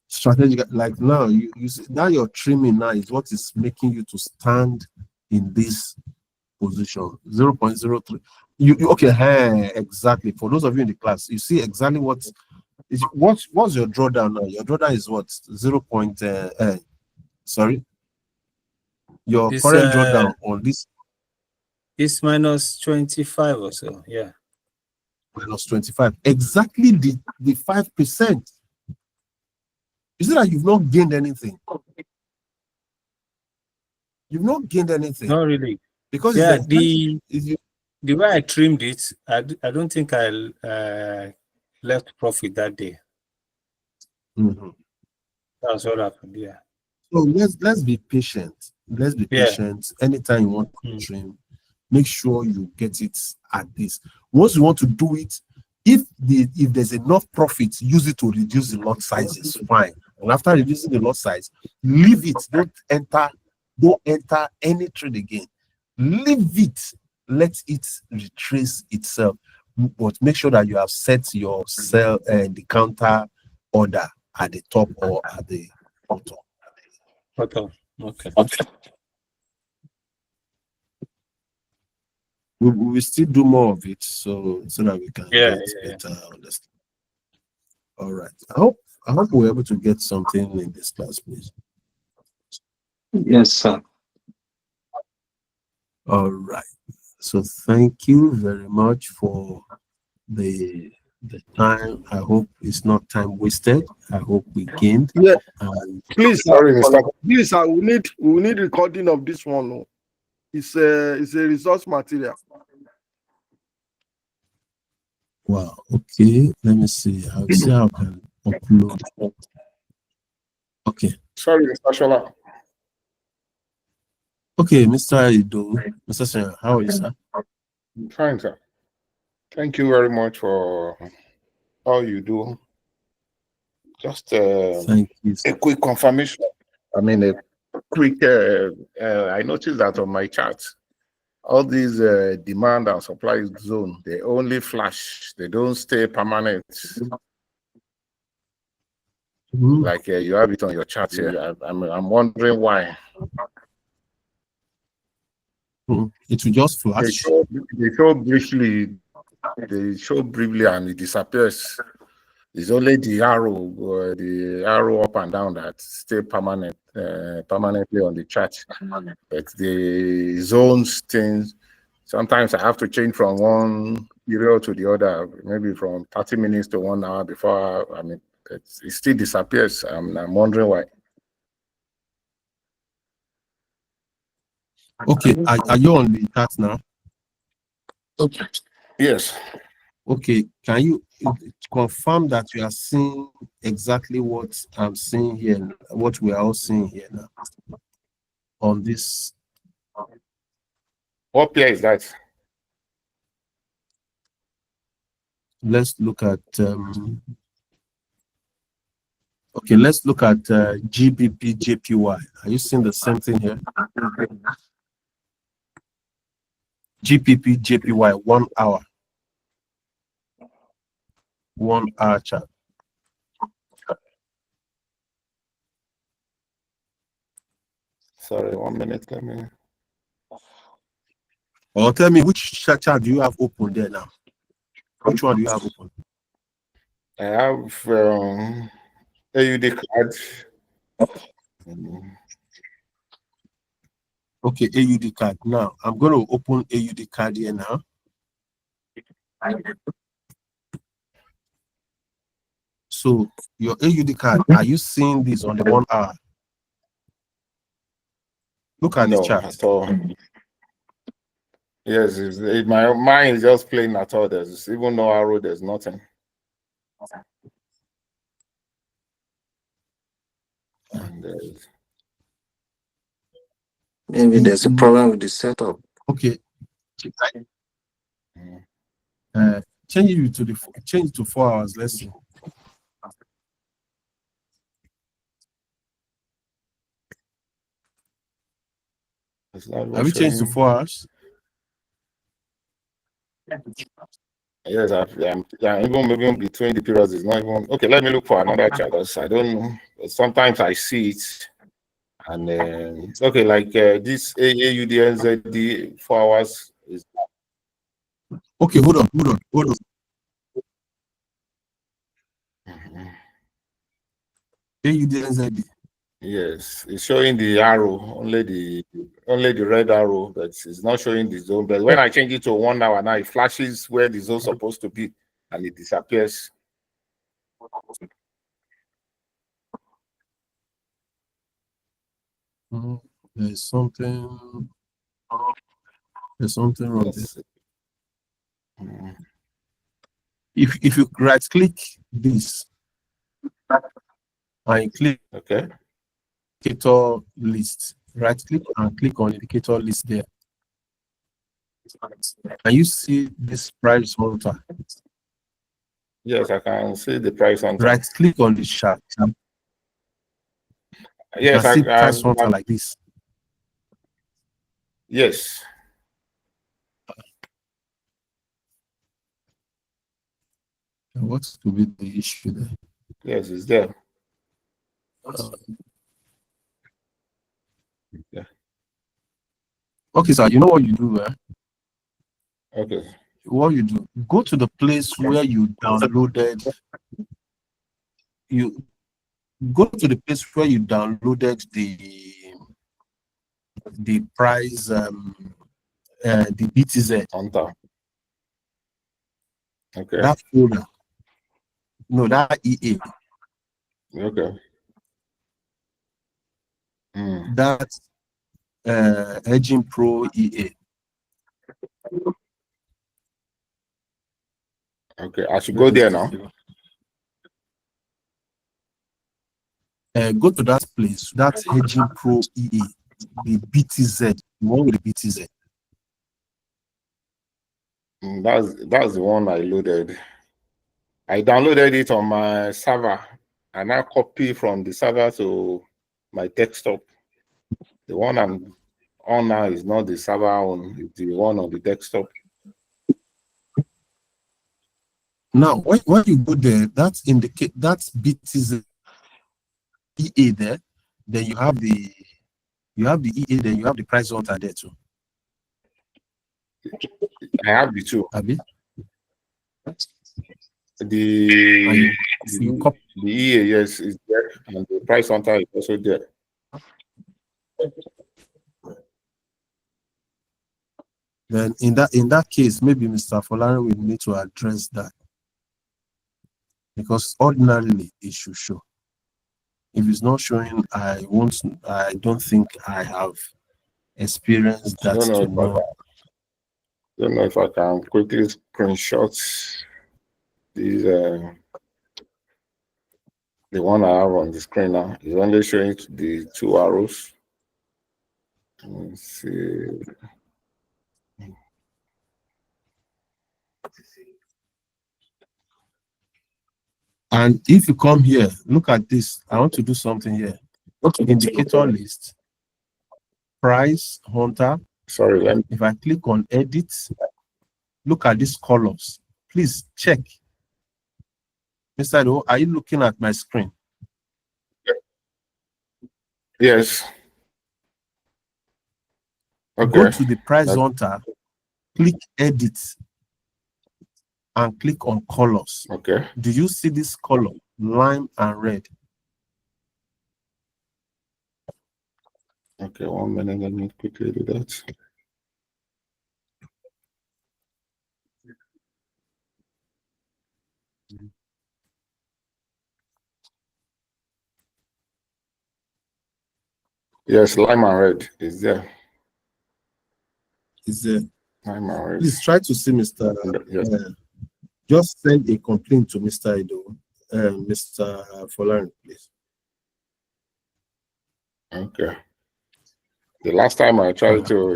Strategic, like now, you see, now your trimming now is what is making you to stand in this position 0.03. Okay, hey, exactly. For those of you in the class, you see exactly what's your drawdown now. Your drawdown is what 0. Sorry, your It's current drawdown on this it's minus 25 or so. Yeah. minus 25, exactly the 5%. You see that you've not gained anything. You've not gained anything Not really. because Yeah, it's the way I trimmed it, I don't think I left profit that day. That's what happened. Yeah. So let's be patient. Let's be patient. Anytime you want to trim, make sure you get it at this. Once you want to do it, if there's enough profit, use it to reduce the lot sizes. Fine. And after reducing the lot size, leave it. Don't enter any trade again. Leave it. Let it retrace itself. But make sure that you have set your sell and the counter order at the top or at the bottom. Okay. We will still do more of it so that we can get better understanding. All right. I hope we're able to get something in this class, please. Yes, sir. All right. So thank you very much for the time. I hope it's not time wasted. I hope we gained. Yeah. Please, sorry, Mr. Please, we need recording of this one. No? It's a resource material. Wow. Okay. Let me see. I'll see how I can upload. Okay. Sorry, Mr. Shola. Okay, Mr. Ido. Mr. Sir, how are you, sir? Fine, sir. Thank you very much for all you do. Just Thank you, sir. a quick confirmation. I mean, a quick. I noticed that on my chart, all these demand and supply zone, they only flash. They don't stay permanent. Like you have it on your chart here. I'm wondering why. It will just flash. They show briefly. They show briefly and it disappears. It's only the arrow up and down that stay permanently on the chart. But the zones things, sometimes I have to change from one period to the other, maybe from 30 minutes to 1 hour before. I mean, it still disappears. I'm wondering why. Okay, are you on the chart now? Okay. Yes. Okay, can you confirm that you are seeing exactly what I'm seeing here, what we are all seeing here now on this? What pair is that? Let's look at okay, let's look at GBP JPY. Are you seeing the same thing here? GBP JPY 1 hour. 1 hour chart. Sorry, 1 minute. Let me. Or tell me which chart do you have open there now? Which one do you have open? I have AUD card. Okay, AUD card. Now I'm going to open AUD card here now. So your AUD card, are you seeing this on the 1 hour? Look at the No, chart. at all. Yes, my mind is just playing at all. There's even no arrow, there's nothing. And Maybe there's a problem with the setup. Okay. Change it to 4 hours. Let's see. Have we changed to 4 hours? Yes, even between the periods is not even okay. Let me look for another chart. I don't know. Sometimes I see it, and okay, like this AUDNZD 4 hours is. Okay, hold on. AUDNZD. Yes, it's showing the arrow, only the red arrow, but it's not showing the zone. But when I change it to 1 hour now, it flashes where the zone is supposed to be, and it disappears. There's something wrong there. If you right click this and click indicator list, right click and click on indicator list there. Can you see this price hunter? Yes, I can see the price hunter. Right click on the chart. Yes, I see price hunter like this. Yes. What could be the issue there? Yes, it's there. Yeah. Okay, sir. You know what you do, Okay. What you do? Go to the place where you downloaded. You go to the place where you downloaded the price, the BTZ. Hunter. Okay. That folder. No, that EA. Okay. That's HedgingPro EA. Okay, I should go there now. Go to that place. That's HedgingPro EA, the BTZ, the one with the BTZ. That's the one I loaded. I downloaded it on my server, and I copy from the server to my desktop. The one I'm on now is not the server on, it's the one on the desktop. Now, when you go there, that's BTZ EA there. Then you have the EA. Then you have the price hunter there too. I have the two. Abi? The EA, yes, is there, and the price hunter is also there. Then in that case, maybe Mr. Folari will need to address that, because ordinarily it should show. If it's not showing, I don't think I have experienced that. I don't know if I can quickly screenshot these. The one I have on the screen now is only showing the two arrows. Let's see. And if you come here, look at this. I want to do something here. Okay, indicator list, price hunter. Sorry, if I click on edit, look at these columns. Please check. Mr. Do, are you looking at my screen? Yes. Okay. Go to the price hunter, click edit, and click on colors. Okay. Do you see this color, lime and red? Okay, 1 minute. Let me quickly do that. Yes, lime and red is there. Is there? Lime and red. Please try to see Mr. Yes. Just send a complaint to Mr. Edo, Mr. Folan, please. Okay. The last time I tried to,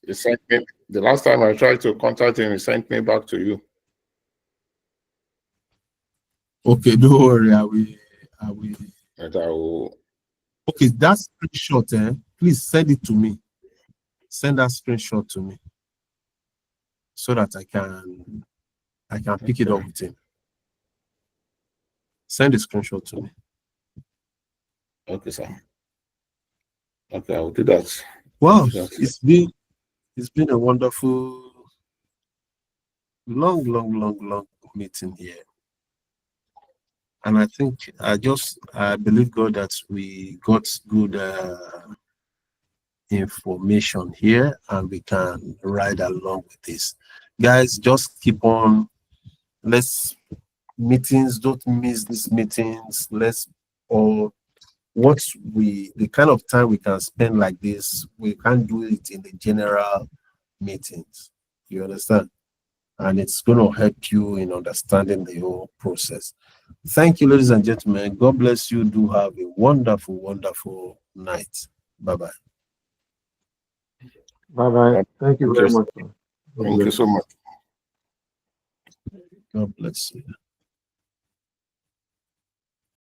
he sent me. The last time I tried to contact him, he sent me back to you. Okay, don't worry. I will. And I will. Okay, that screenshot, please send it to me. Send that screenshot to me so that I can pick it up with him. Send the screenshot to me. Okay, sir. Okay, I will do that. Wow, it's been a wonderful, long meeting here. And I think I believe God that we got good information here and we can ride along with this. Guys, just keep on. Don't miss these meetings. The kind of time we can spend like this, we can't do it in the general meetings. You understand? And it's going to help you in understanding the whole process. Thank you, ladies and gentlemen. God bless you. Do have a wonderful night. Bye-bye. Bye-bye. Thank you very much. Thank you so much. God bless you.